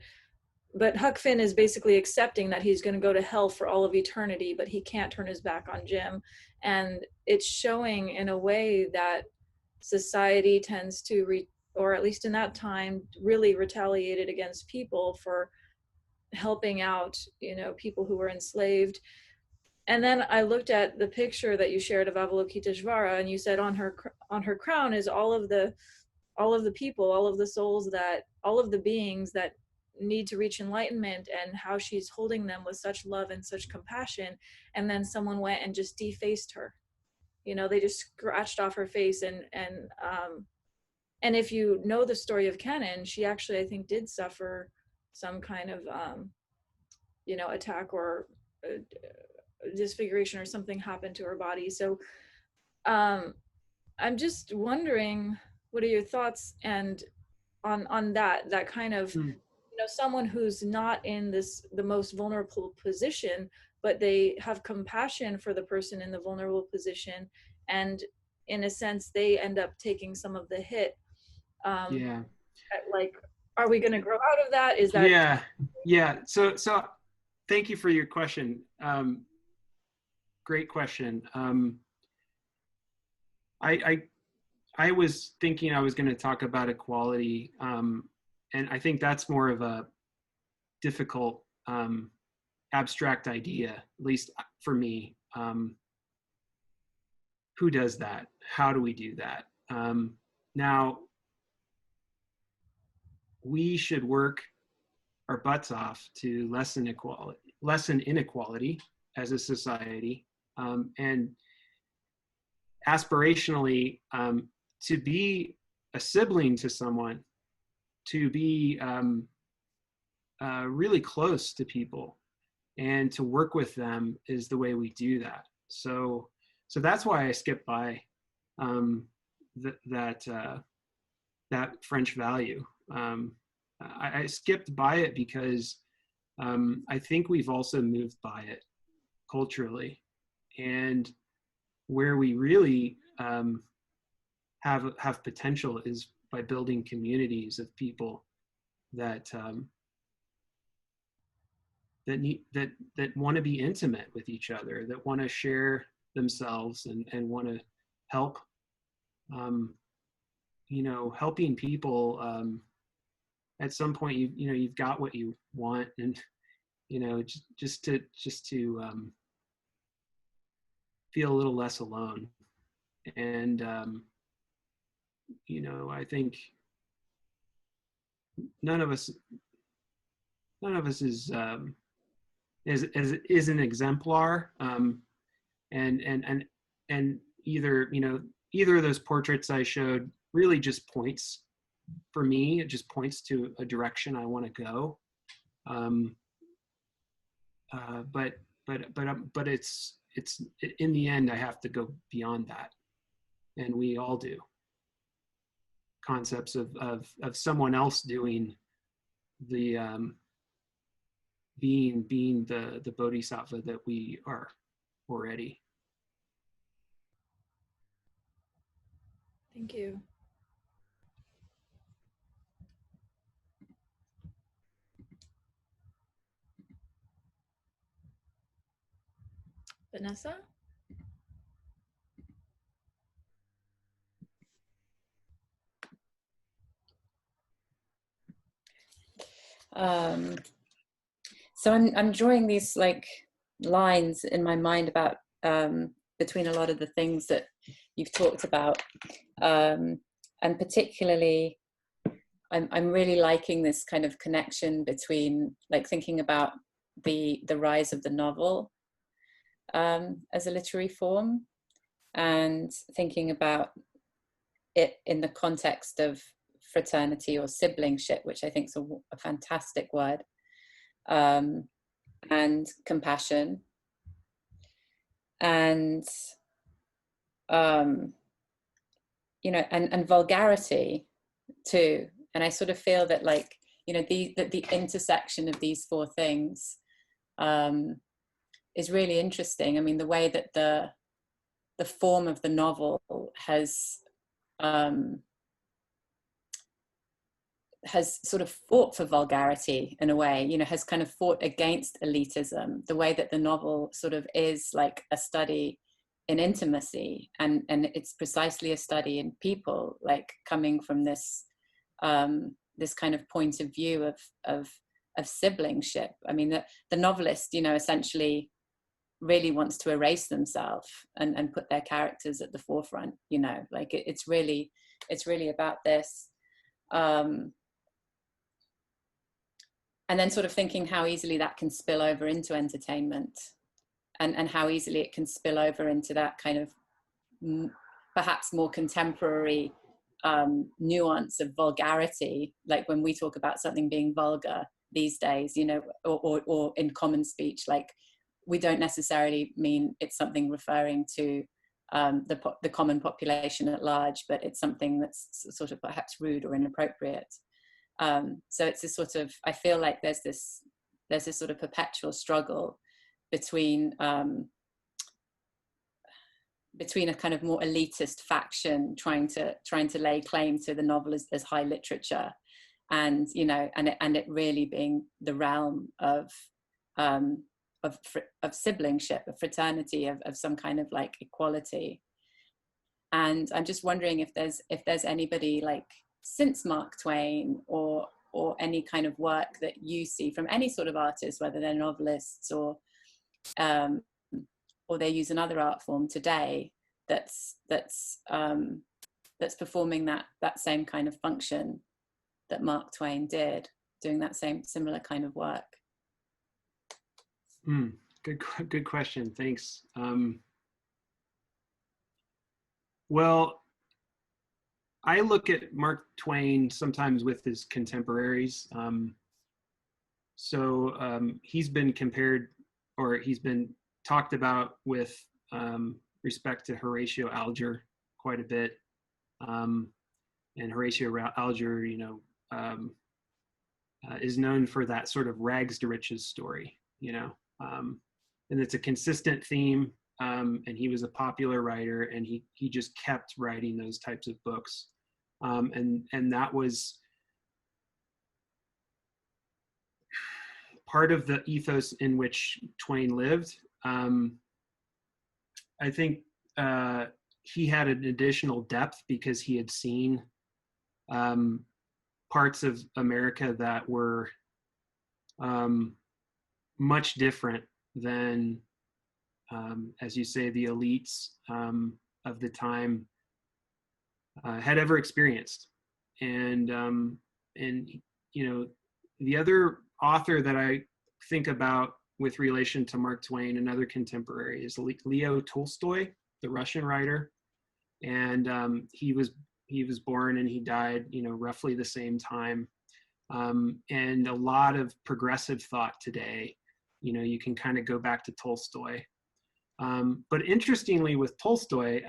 Huck Finn is basically accepting that he's going to go to hell for all of eternity, but he can't turn his back on Jim. And it's showing in a way that society tends to, or at least in that time, really retaliated against people for helping out, people who were enslaved. And then I looked at the picture that you shared of Avalokiteshvara, and you said on her crown is all of the people, all of the souls, all of the beings that need to reach enlightenment, and how she's holding them with such love and such compassion. And then someone went and just defaced her. They just scratched off her face, and if you know the story of Kennen, she actually, I think, did suffer some kind of attack or disfiguration, or something happened to her body. So I'm just wondering, what are your thoughts and on that kind of someone who's not in the most vulnerable position, but they have compassion for the person in the vulnerable position, and in a sense they end up taking some of the hit. Yeah. Like, are we going to grow out of that? Is that Yeah. So thank you for your question. Great question. I was thinking I was going to talk about equality, and I think that's more of a difficult abstract idea, at least for me. Who does that? How do we do that? Now, we should work our butts off to lessen inequality as a society, and aspirationally, to be a sibling to someone, to be really close to people, and to work with them is the way we do that. So that's why I skipped by that French value. I skipped by it because I think we've also moved by it culturally, and where we really have potential is by building communities of people that that want to be intimate with each other, that want to share themselves and want to help. Helping people. At some point, you've got what you want, and just to feel a little less alone. And I think none of us is an exemplar, and either of those portraits I showed really just points, for me, it just points to a direction I want to go. But it's in the end, I have to go beyond that, and we all do. Concepts of someone else doing the being the bodhisattva that we are already. Thank you. Vanessa? So I'm drawing these like lines in my mind about between a lot of the things that you've talked about, and particularly I'm really liking this kind of connection between like thinking about the rise of the novel as a literary form, and thinking about it in the context of fraternity or siblingship, which I think is a fantastic word, and compassion, and and vulgarity too. And I sort of feel that like the intersection of these four things is really interesting. I mean, the way that the form of the novel has sort of fought for vulgarity in a way, has kind of fought against elitism, the way that the novel sort of is like a study in intimacy, and it's precisely a study in people, like coming from this this kind of point of view of siblingship. I mean, the novelist, essentially really wants to erase themselves and put their characters at the forefront, like it's really about this. And then sort of thinking how easily that can spill over into entertainment, and how easily it can spill over into that kind of perhaps more contemporary nuance of vulgarity, like when we talk about something being vulgar these days, or in common speech, like we don't necessarily mean it's something referring to the common population at large, but it's something that's sort of perhaps rude or inappropriate. So it's a sort of, I feel like there's this sort of perpetual struggle between a kind of more elitist faction trying to lay claim to the novel as high literature, and you know, and it really being the realm of siblingship, of fraternity, of some kind of like equality. And I'm just wondering if there's anybody like since Mark Twain or any kind of work that you see from any sort of artist, whether they're novelists or they use another art form today, that's performing that same kind of function that Mark Twain did, doing that similar kind of work. Good question. Thanks. Well, I look at Mark Twain sometimes with his contemporaries. He's been compared, or he's been talked about with respect to Horatio Alger quite a bit. And Horatio Alger, you know, is known for that sort of rags to riches story, you know, and it's a consistent theme. And he was a popular writer, and he just kept writing those types of books. And that was part of the ethos in which Twain lived. I think he had an additional depth because he had seen parts of America that were much different than, as you say, the elites of the time had ever experienced. And you know, the other author that I think about with relation to Mark Twain, another contemporary, is Leo Tolstoy, the Russian writer. And he was born and he died, you know, roughly the same time. And a lot of progressive thought today, you know, you can kind of go back to Tolstoy. But interestingly, with Tolstoy,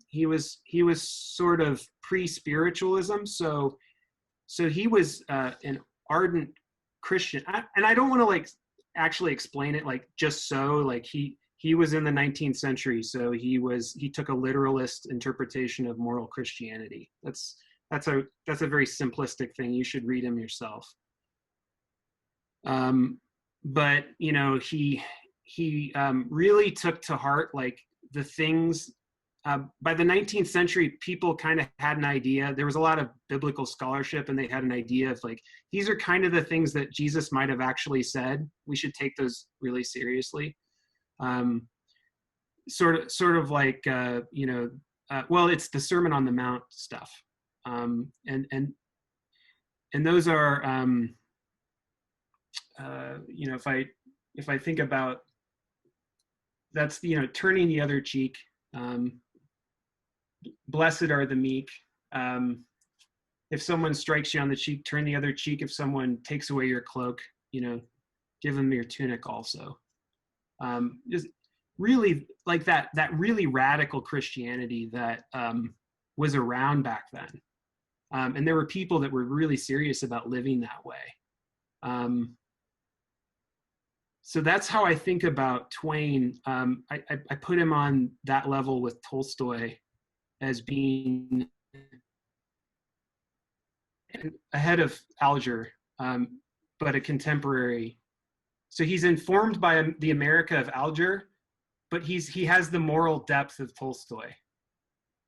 he was sort of pre-spiritualism. So he was an ardent Christian. And I don't want to like actually explain it like just so, like he was in the 19th century, so he took a literalist interpretation of moral Christianity. That's a very simplistic thing. You should read him yourself. But you know, he really took to heart like the things. By the 19th century, people kind of had an idea. There was a lot of biblical scholarship, and they had an idea of like, these are kind of the things that Jesus might have actually said. We should take those really seriously. Sort of like, you know, well, it's the Sermon on the Mount stuff. And those are, you know, if I think about, that's, you know, turning the other cheek. Blessed are the meek. If someone strikes you on the cheek, turn the other cheek. If someone takes away your cloak, you know, give them your tunic also. Just really like that really radical Christianity that was around back then. And there were people that were really serious about living that way. So that's how I think about Twain. I put him on that level with Tolstoy as being ahead of Alger, but a contemporary. So he's informed by the America of Alger, but he has the moral depth of Tolstoy.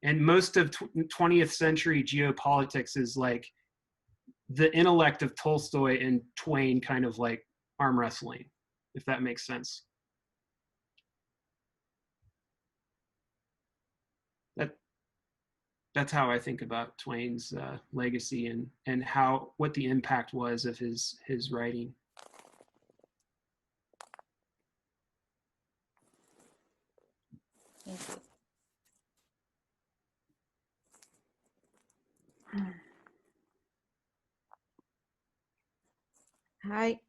And most of 20th century geopolitics is like the intellect of Tolstoy and Twain kind of like arm wrestling, if that makes sense. That's how I think about Twain's legacy and what the impact was of his writing. Thank you. Hi,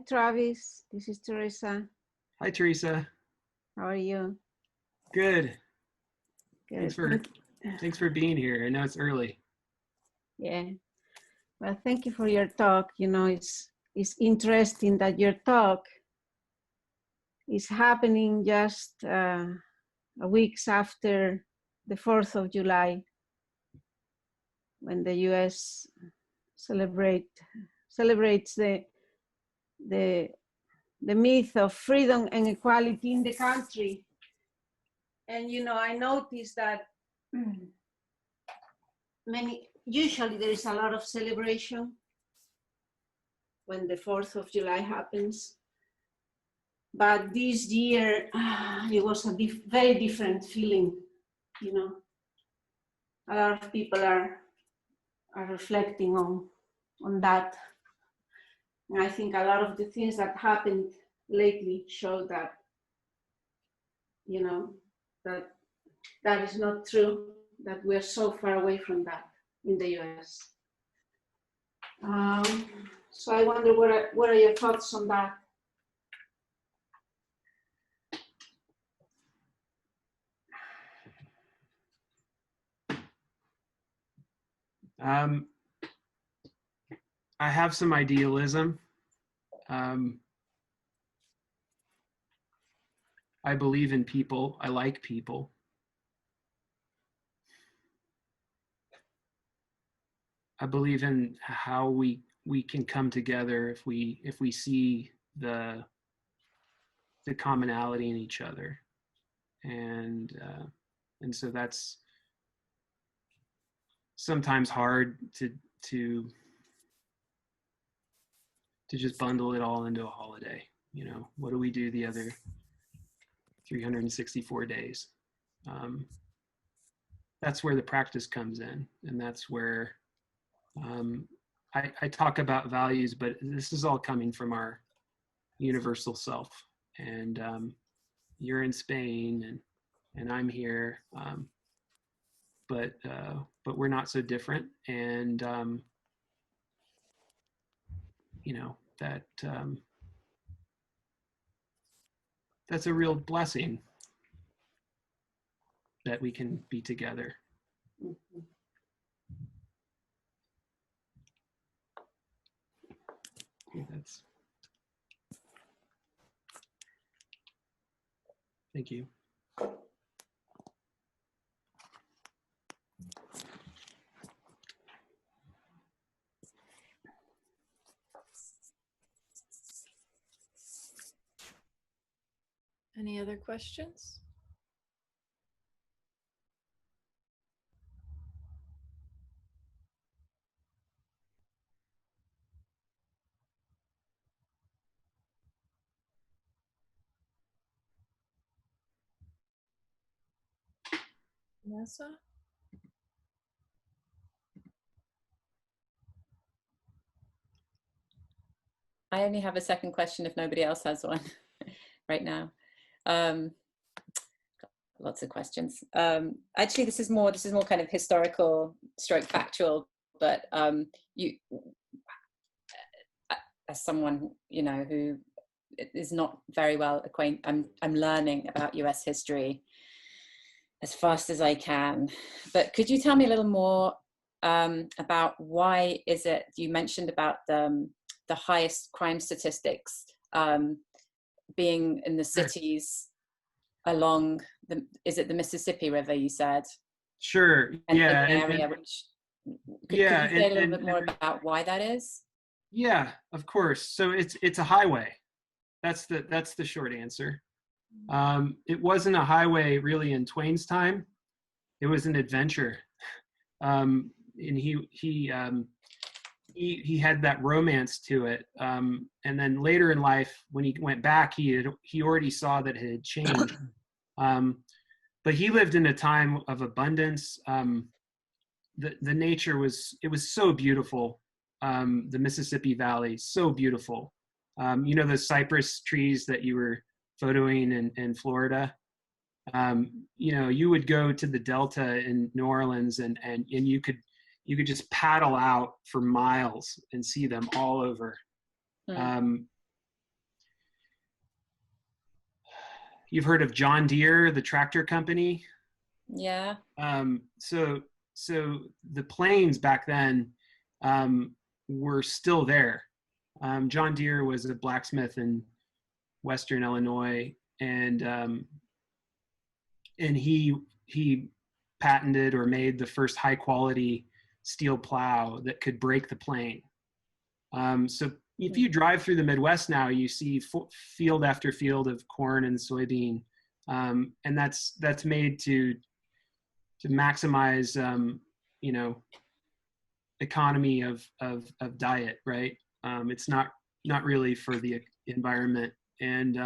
Travis. This is Teresa. Hi, Teresa. How are you? Good. Good. Thanks for being here. I know it's early. Yeah. Well, thank you for your talk. You know, it's interesting that your talk is happening just weeks after the 4th of July, when the U.S. celebrates the myth of freedom and equality in the country. And you know, I noticed that usually there is a lot of celebration when the 4th of July happens. But this year, it was a very different feeling, you know. A lot of people are reflecting on that. And I think a lot of the things that happened lately show that, you know, that is not true, that we're so far away from that in the US. So I wonder what are your thoughts on that? I have some idealism. I believe in people. I like people. I believe in how we can come together if we see the commonality in each other, and so that's sometimes hard to just bundle it all into a holiday. You know, what do we do the other 364 days? That's where the practice comes in, and that's where I talk about values, but this is all coming from our universal self. And you're in Spain, and I'm here, but we're not so different. And you know, that's a real blessing that we can be together. Mm-hmm. That's. Thank you. Any other questions? Vanessa? I only have a second question if nobody else has one right now. Lots of questions. Actually, this is more kind of historical stroke factual, but you, as someone, you know, who is not very well acquainted, I'm learning about US history as fast as I can. But could you tell me a little more about why is it, you mentioned about the highest crime statistics being in the cities along is it the Mississippi River, you said? Sure. And yeah. the area which, could you say a little bit more about why that is? Yeah, of course. So it's a highway. That's the short answer. It wasn't a highway really in Twain's time. It was an adventure. And he had that romance to it. And then later in life, when he went back, he already saw that it had changed. But he lived in a time of abundance. The nature was so beautiful. The Mississippi Valley, so beautiful. You know, the cypress trees that you were photoing in Florida. You know, you would go to the Delta in New Orleans, and you could just paddle out for miles and see them all over. You've heard of John Deere, the tractor company? Yeah. So the plains back then, were still there. John Deere was a blacksmith in Western Illinois, and he patented or made the first high quality steel plow that could break the plane. So if you drive through the Midwest now, you see field after field of corn and soybean, and that's made to maximize economy of diet, right? It's not really for the environment, and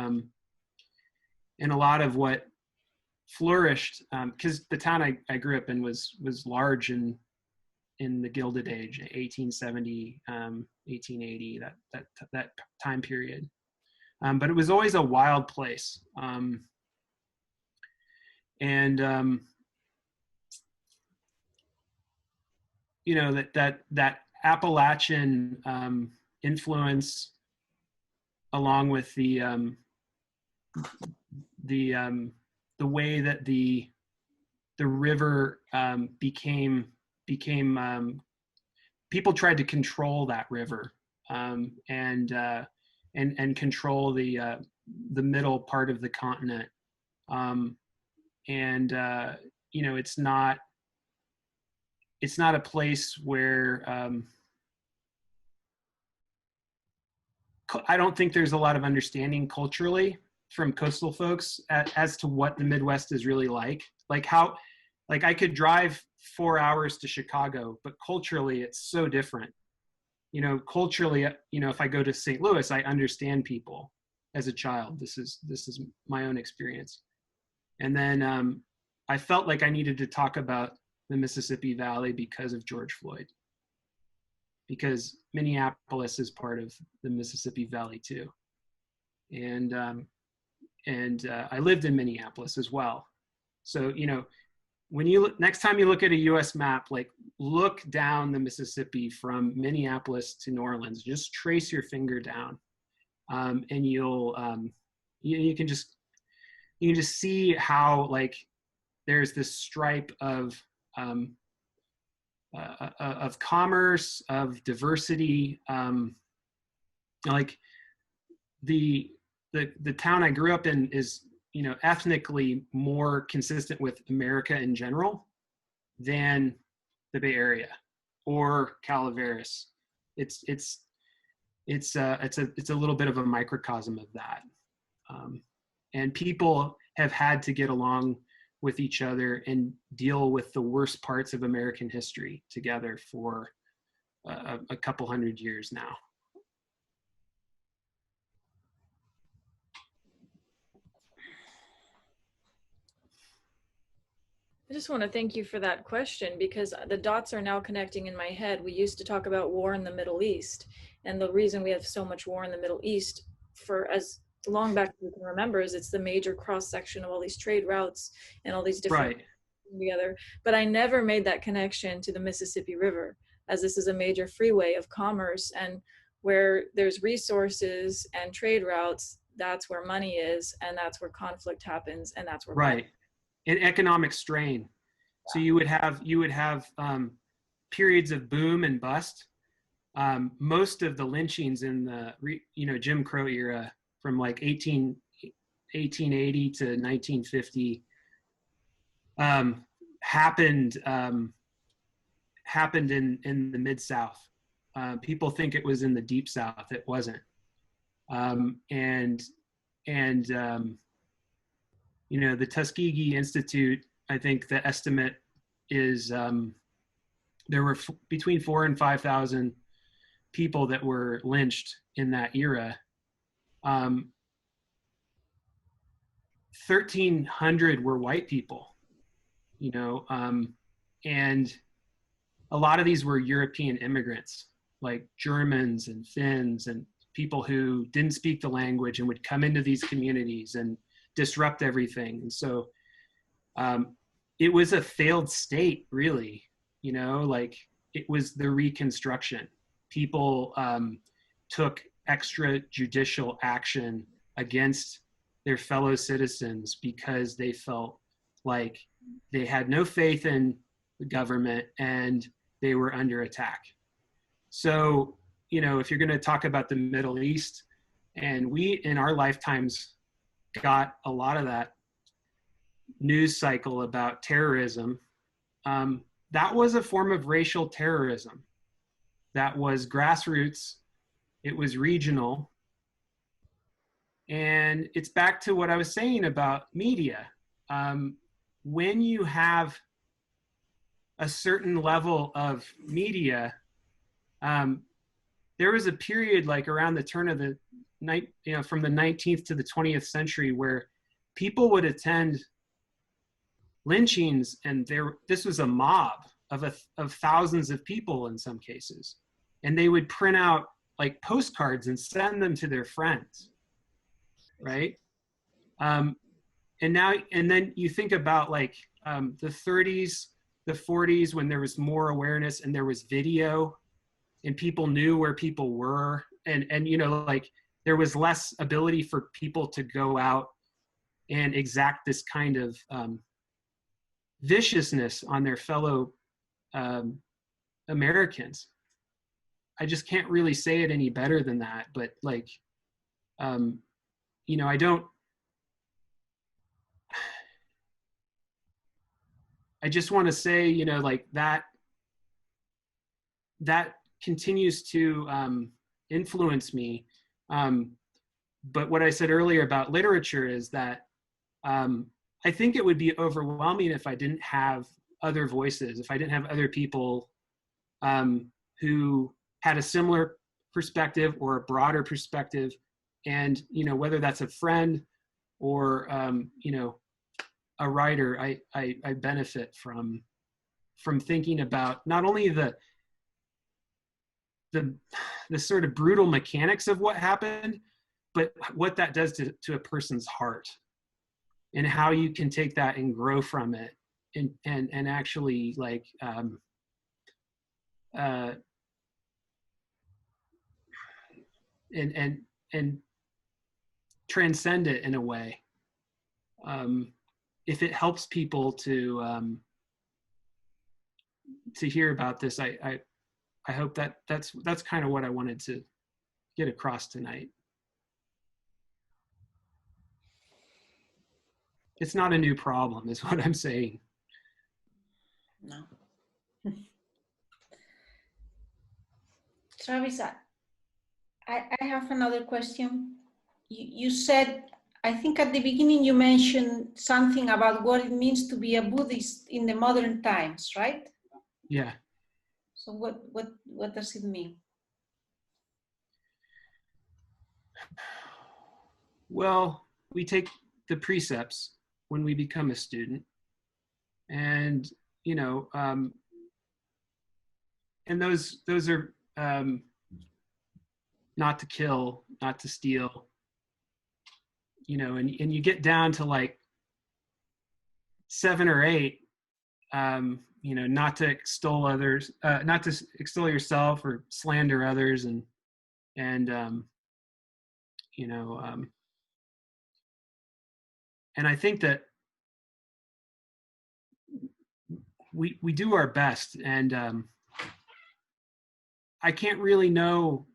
a lot of what flourished, because the town I grew up in was large in the Gilded Age, 1870, 1880, that time period. But it was always a wild place. That Appalachian influence, along with the way that the river became people tried to control that river, and control the middle part of the continent, it's not a place where I don't think there's a lot of understanding culturally from coastal folks as to what the Midwest is really like. Like I could drive 4 hours to Chicago, but culturally it's so different. Culturally, if I go to St. Louis, I understand people as a child. This is my own experience. And then I felt like I needed to talk about the Mississippi Valley because of George Floyd, because Minneapolis is part of the Mississippi Valley too. And I lived in Minneapolis as well. So, when next time you look at a US map, like look down the Mississippi from Minneapolis to New Orleans, just trace your finger down, and you'll, you can just see how like there's this stripe of commerce, of diversity, like the town I grew up in is, ethnically more consistent with America in general than the Bay Area or Calaveras. It's a little bit of a microcosm of that, and people have had to get along with each other and deal with the worst parts of American history together for a couple hundred years now. I just want to thank you for that question, because the dots are now connecting in my head. We used to talk about war in the Middle East, and the reason we have so much war in the Middle East for as long back as we can remember is it's the major cross section of all these trade routes and all these different together. But I never made that connection to the Mississippi River, as this is a major freeway of commerce, and where there's resources and trade routes, that's where money is, and that's where conflict happens, and that's where and economic strain. So you would have periods of boom and bust. Most of the lynchings in the Jim Crow era, from like 1880 to 1950, happened in the Mid-South. People think it was in the Deep South. It wasn't. The Tuskegee Institute, I think the estimate is there were between 4,000 and 5,000 people that were lynched in that era. 1,300 were white people, and a lot of these were European immigrants, like Germans and Finns and people who didn't speak the language and would come into these communities and disrupt everything. And so it was a failed state, really. Like it was the Reconstruction. People took extrajudicial action against their fellow citizens because they felt like they had no faith in the government and they were under attack. So, if you're going to talk about the Middle East, and we in our lifetimes got a lot of that news cycle about terrorism, that was a form of racial terrorism. That was grassroots, it was regional. And it's back to what I was saying about media. When you have a certain level of media, there was a period like around the turn of the night, from the 19th to the 20th century, where people would attend lynchings, and this was a mob of thousands of people in some cases, and they would print out like postcards and send them to their friends, right? And then you think about like the 30s, the 40s, when there was more awareness and there was video, and people knew where people were, and like there was less ability for people to go out and exact this kind of viciousness on their fellow Americans. I just can't really say it any better than that. But like, I don't. I just want to say, like that continues to influence me. But what I said earlier about literature is that I think it would be overwhelming if I didn't have other voices, if I didn't have other people who had a similar perspective or a broader perspective. And, whether that's a friend or, a writer, I benefit from thinking about not only the sort of brutal mechanics of what happened, but what that does to a person's heart, and how you can take that and grow from it, and actually like and transcend it in a way. If it helps people to hear about this, I hope that's kind of what I wanted to get across tonight. It's not a new problem, is what I'm saying. No. Travis, I have another question. You said, I think at the beginning you mentioned something about what it means to be a Buddhist in the modern times, right? Yeah. So what does it mean? Well, we take the precepts when we become a student, and and those are not to kill, not to steal, and you get down to like 7 or 8, not to extol others, not to extol yourself or slander others, and and I think that we do our best, and I can't really know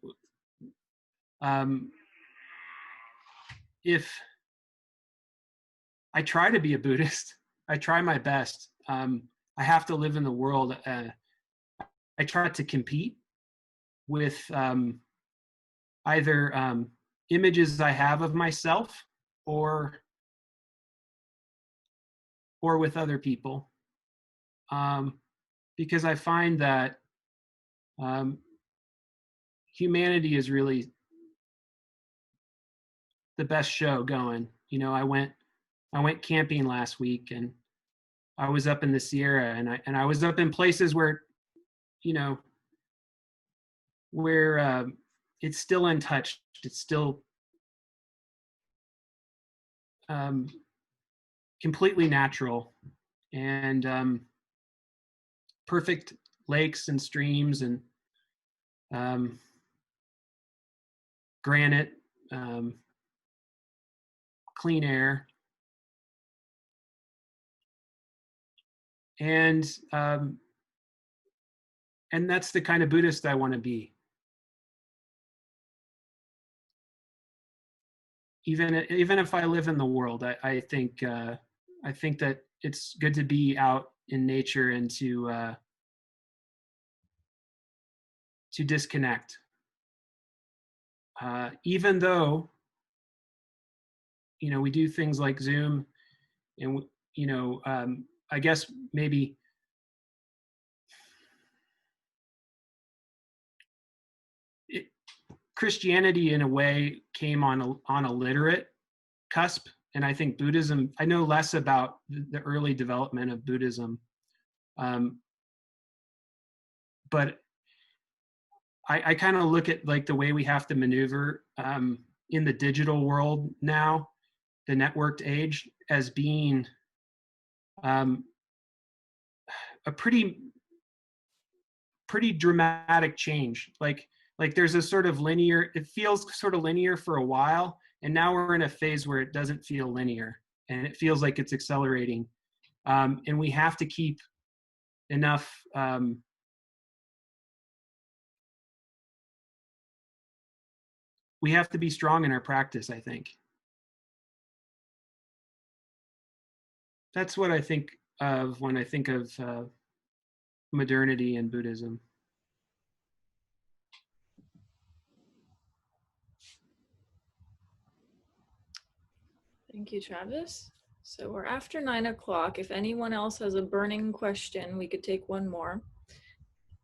if I try to be a Buddhist. I try my best. I have to live in the world. I try to compete with either images I have of myself or with other people, because I find that humanity is really the best show going. I went camping last week, and I was up in the Sierra, and I was up in places where where it's still untouched. It's still completely natural, and perfect lakes and streams, and granite, clean air, and And that's the kind of Buddhist I want to be. Even if I live in the world, I think that it's good to be out in nature and to disconnect. Even though, we do things like Zoom, and I guess maybe Christianity in a way came on a literate cusp, and I think Buddhism. I know less about the early development of Buddhism, but I kind of look at like the way we have to maneuver in the digital world now, the networked age, as being a pretty dramatic change. Like there's a sort of linear. It feels sort of linear for a while, and now we're in a phase where it doesn't feel linear, and it feels like it's accelerating. And we have to keep enough. We have to be strong in our practice, I think. That's what I think of when I think of modernity and Buddhism. Thank you, Travis. So we're after 9 o'clock. If anyone else has a burning question, we could take one more.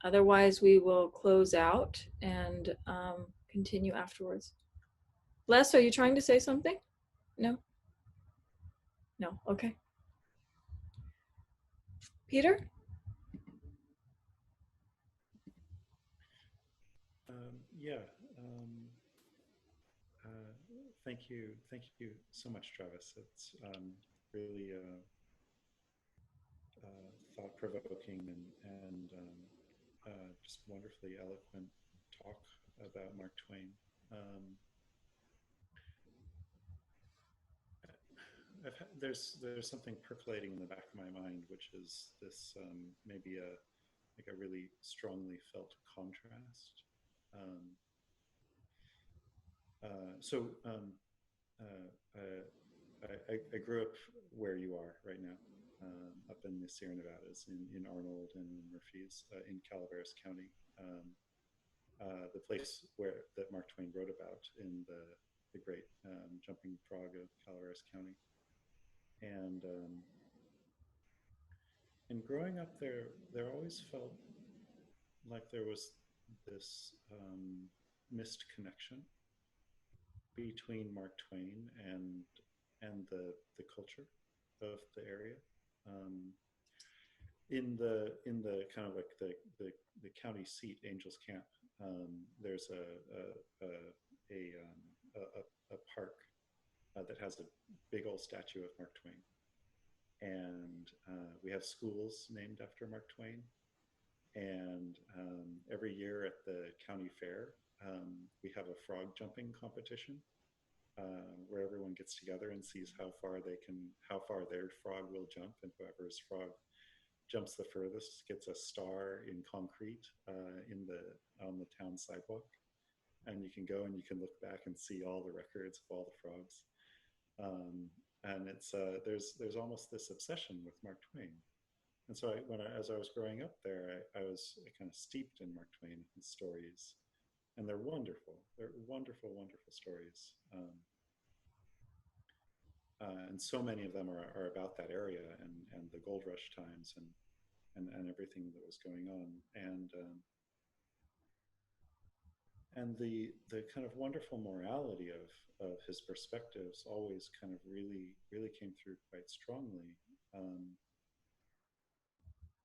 Otherwise, we will close out and continue afterwards. Les, are you trying to say something? No? No, okay. Peter? Yeah. Thank you so much, Travis. It's really thought-provoking and just wonderfully eloquent talk about Mark Twain. There's something percolating in the back of my mind, which is this maybe a really strongly felt contrast. I grew up where you are right now, up in the Sierra Nevadas, in Arnold and Murphy's, in Calaveras County, the place that Mark Twain wrote about in the great Jumping Frog of Calaveras County. And growing up there always felt like there was this missed connection between Mark Twain and the culture of the area. In the kind of like the county seat, Angels Camp, there's a park that has a big old statue of Mark Twain, and we have schools named after Mark Twain. And every year at the county fair, we have a frog jumping competition where everyone gets together and sees how far their frog will jump, and whoever's frog jumps the furthest gets a star in concrete on the town sidewalk. And you can go and you can look back and see all the records of all the frogs. And it's there's almost this obsession with Mark Twain. And so as I was growing up there, I was kind of steeped in Mark Twain and his stories. And they're wonderful. They're wonderful, wonderful stories. And so many of them are about that area and the gold rush times and everything that was going on. And the kind of wonderful morality of his perspectives always kind of really, really came through quite strongly.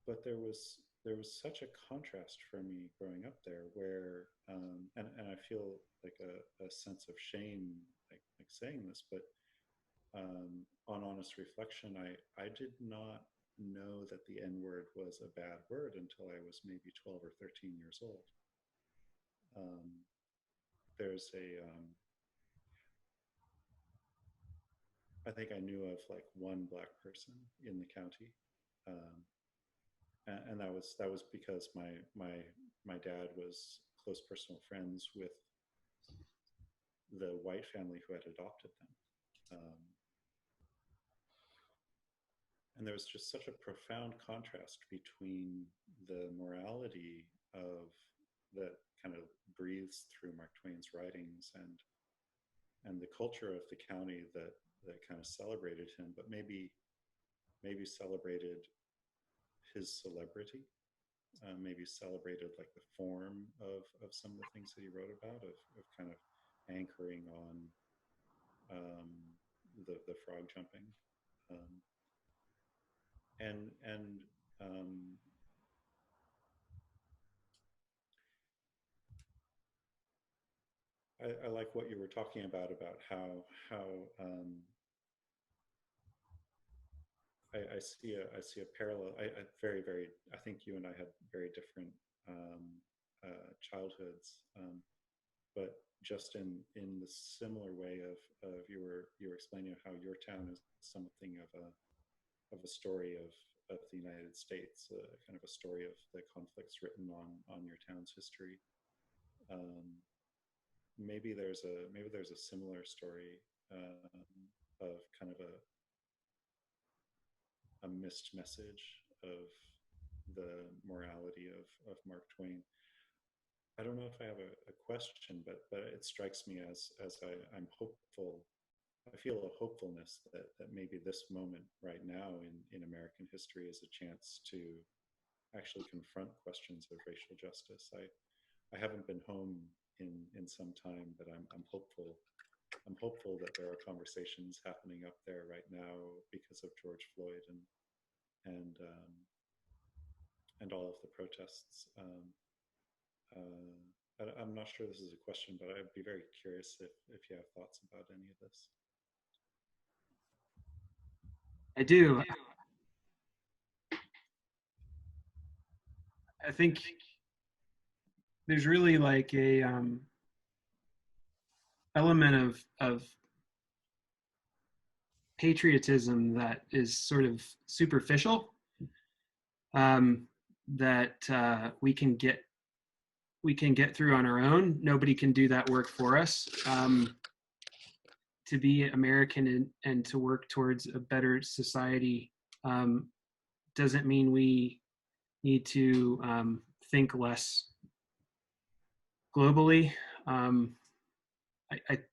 But there was such a contrast for me growing up there where, and I feel like a sense of shame, like saying this, but on honest reflection, I did not know that the N-word was a bad word until I was maybe 12 or 13 years old. There's I think I knew of like one Black person in the county and that was because my dad was close personal friends with the white family who had adopted them. And there was just such a profound contrast between the morality of that kind of breathes through Mark Twain's writings and the culture of the county that kind of celebrated him, but maybe celebrated his celebrity, maybe celebrated like the form of some of the things that he wrote about, of kind of anchoring on the frog jumping. And I like what you were talking about how I see a parallel. I think you and I had very different childhoods, but just in the similar way of you were explaining how your town is something of a story of the United States, kind of a story of the conflicts written on your town's history. Maybe there's a similar story of kind of a missed message of the morality of Mark Twain. I don't know if I have a question, but it strikes me as I'm hopeful. I feel a hopefulness that maybe this moment right now in American history is a chance to actually confront questions of racial justice. I haven't been home in some time, but I'm hopeful. I'm hopeful that there are conversations happening up there right now because of George Floyd and all of the protests. I'm not sure this is a question, but I'd be very curious if you have thoughts about any of this. I do. I think there's really like a element of patriotism that is sort of superficial, that we can get through on our own. Nobody can do that work for us. To be American and to work towards a better society doesn't mean we need to think less globally. I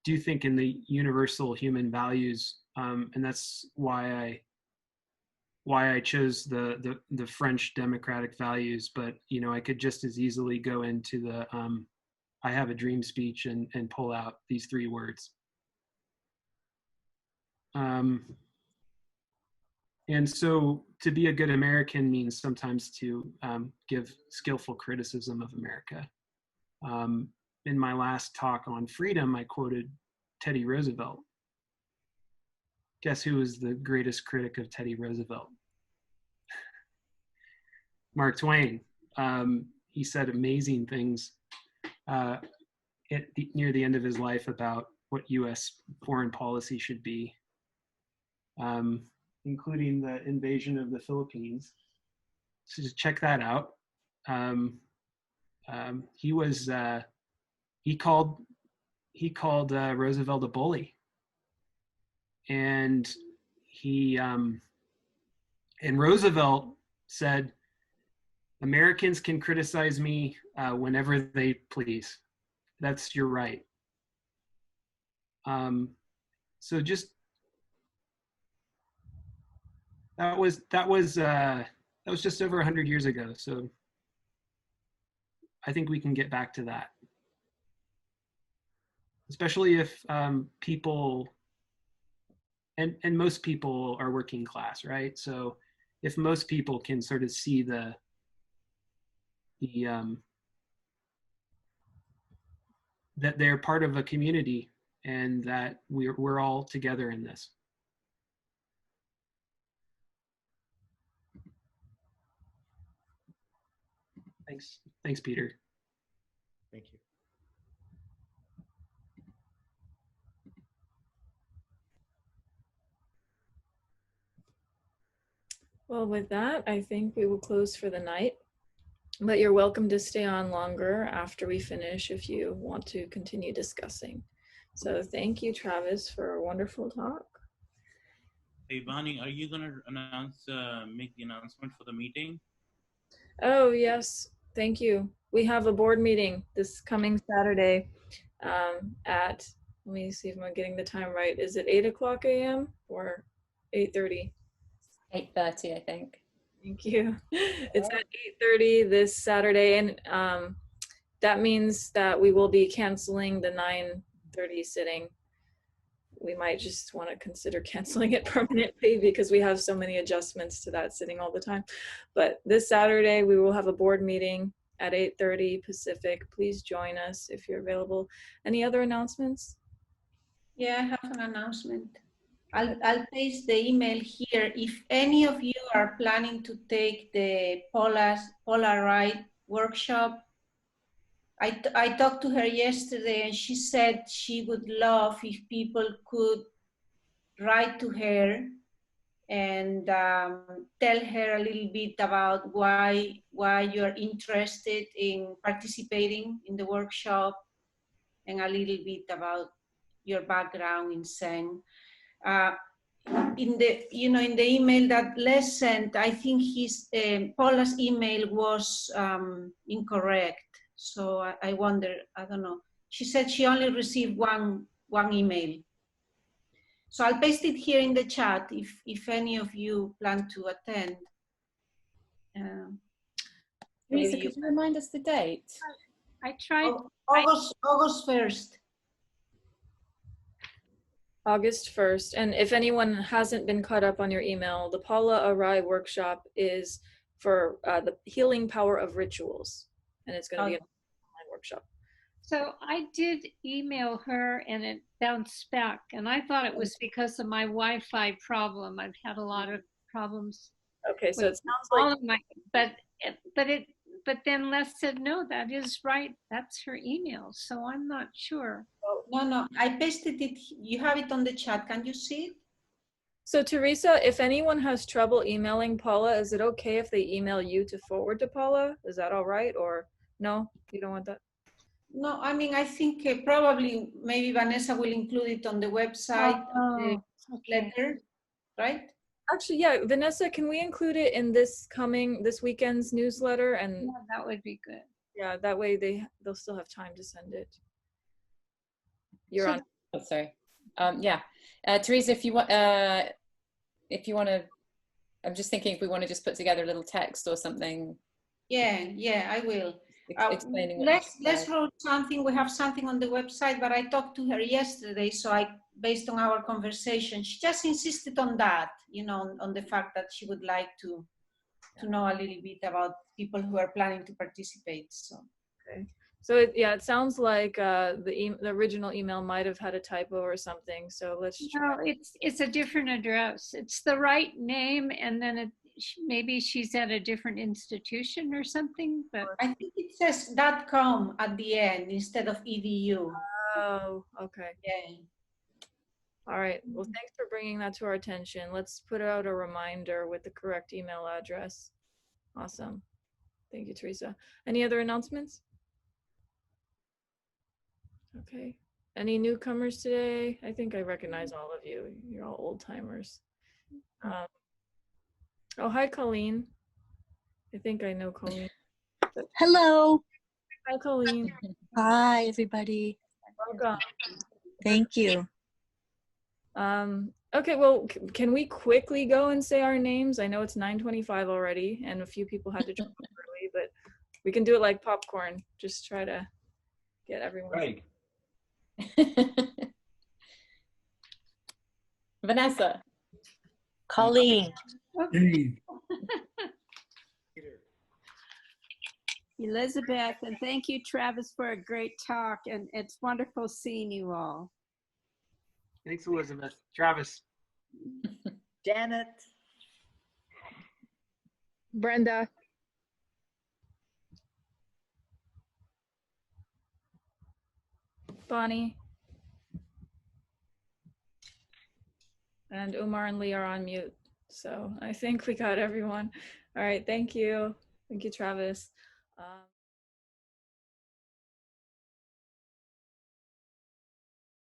do think in the universal human values, and that's why I chose the French democratic values. But I could just as easily go into the I have a dream speech and pull out these 3 words. And so to be a good American means sometimes to give skillful criticism of America. In my last talk on freedom, I quoted Teddy Roosevelt. Guess who was the greatest critic of Teddy Roosevelt? Mark Twain. He said amazing things near the end of his life about what U.S. foreign policy should be, including the invasion of the Philippines. So just check that out. He called Roosevelt a bully, and Roosevelt said, "Americans can criticize me whenever they please. That's your right." So just that was just over 100 years ago. So I think we can get back to that, especially if people and most people are working class, right? So if most people can sort of see that they're part of a community and that we're all together in this. Thanks, Peter. Thank you. Well, with that, I think we will close for the night. But you're welcome to stay on longer after we finish if you want to continue discussing. So thank you, Travis, for a wonderful talk. Hey, Bonnie, are you gonna make the announcement for the meeting? Oh, yes. Thank you. We have a board meeting this coming Saturday at, let me see if I'm getting the time right. Is it 8 o'clock a.m. or 8:30? 8:30, I think. Thank you. It's at 8:30 this Saturday, and that means that we will be canceling the 9:30 sitting. We might just want to consider canceling it permanently because we have so many adjustments to that sitting all the time. But this Saturday, we will have a board meeting at 8:30 Pacific. Please join us if you're available. Any other announcements? Yeah, I have an announcement. I'll paste the email here. If any of you are planning to take the Polaroid workshop, I talked to her yesterday and she said she would love if people could write to her and tell her a little bit about why you're interested in participating in the workshop and a little bit about your background in Zen. In the email that Les sent, I think his Paula's email was incorrect. So I wonder, I don't know. She said she only received one email. So I'll paste it here in the chat if any of you plan to attend. Lisa, could you remind us the date? I tried. August 1st. August 1st. And if anyone hasn't been caught up on your email, the Paula Arai workshop is for the healing power of rituals. And it's going to be an online workshop. So I did email her and it bounced back. And I thought it was because of my Wi-Fi problem. I've had a lot of problems. Okay, so it sounds like... But then Les said, no, that is right. That's her email. So I'm not sure. No, I pasted it. You have it on the chat. Can you see it? So Teresa, if anyone has trouble emailing Paula, is it okay if they email you to forward to Paula? Is that all right? Or no, you don't want that? No, I mean, I think probably maybe Vanessa will include it on the website, the letter, right? Actually, yeah, Vanessa, can we include it in this weekend's newsletter? And yeah, that would be good. Yeah, that way they'll still have time to send it. You're on. Oh, sorry. Yeah, Teresa, if you want to, I'm just thinking if we want to just put together a little text or something. Yeah, I will. Explaining. Let's wrote something. We have something on the website, but I talked to her yesterday, so based on our conversation, she just insisted on that, on the fact that she would like to know a little bit about people who are planning to participate. So. Okay. So it sounds like the original email might have had a typo or something. So let's try. No, it's a different address. It's the right name, and then maybe she's at a different institution or something. But I think it says .com at the end instead of .edu. Oh, okay. Yeah. All right. Well, thanks for bringing that to our attention. Let's put out a reminder with the correct email address. Awesome. Thank you, Teresa. Any other announcements? Okay. Any newcomers today? I think I recognize all of you. You're all old timers. Oh, hi, Colleen. I think I know Colleen. Hello. Hi, Colleen. Hi, everybody. Welcome. Thank you. Okay, well, can we quickly go and say our names? I know it's 9:25 already, and a few people had to jump early, but we can do it like popcorn. Just try to get everyone. Right. Vanessa. Colleen. Dave. Elizabeth, and thank you, Travis, for a great talk, and it's wonderful seeing you all. Thanks, Elizabeth. Travis. Janet. Brenda. Bonnie. And Umar and Lee are on mute, So I think we got everyone. All right, thank you. Thank you, Travis.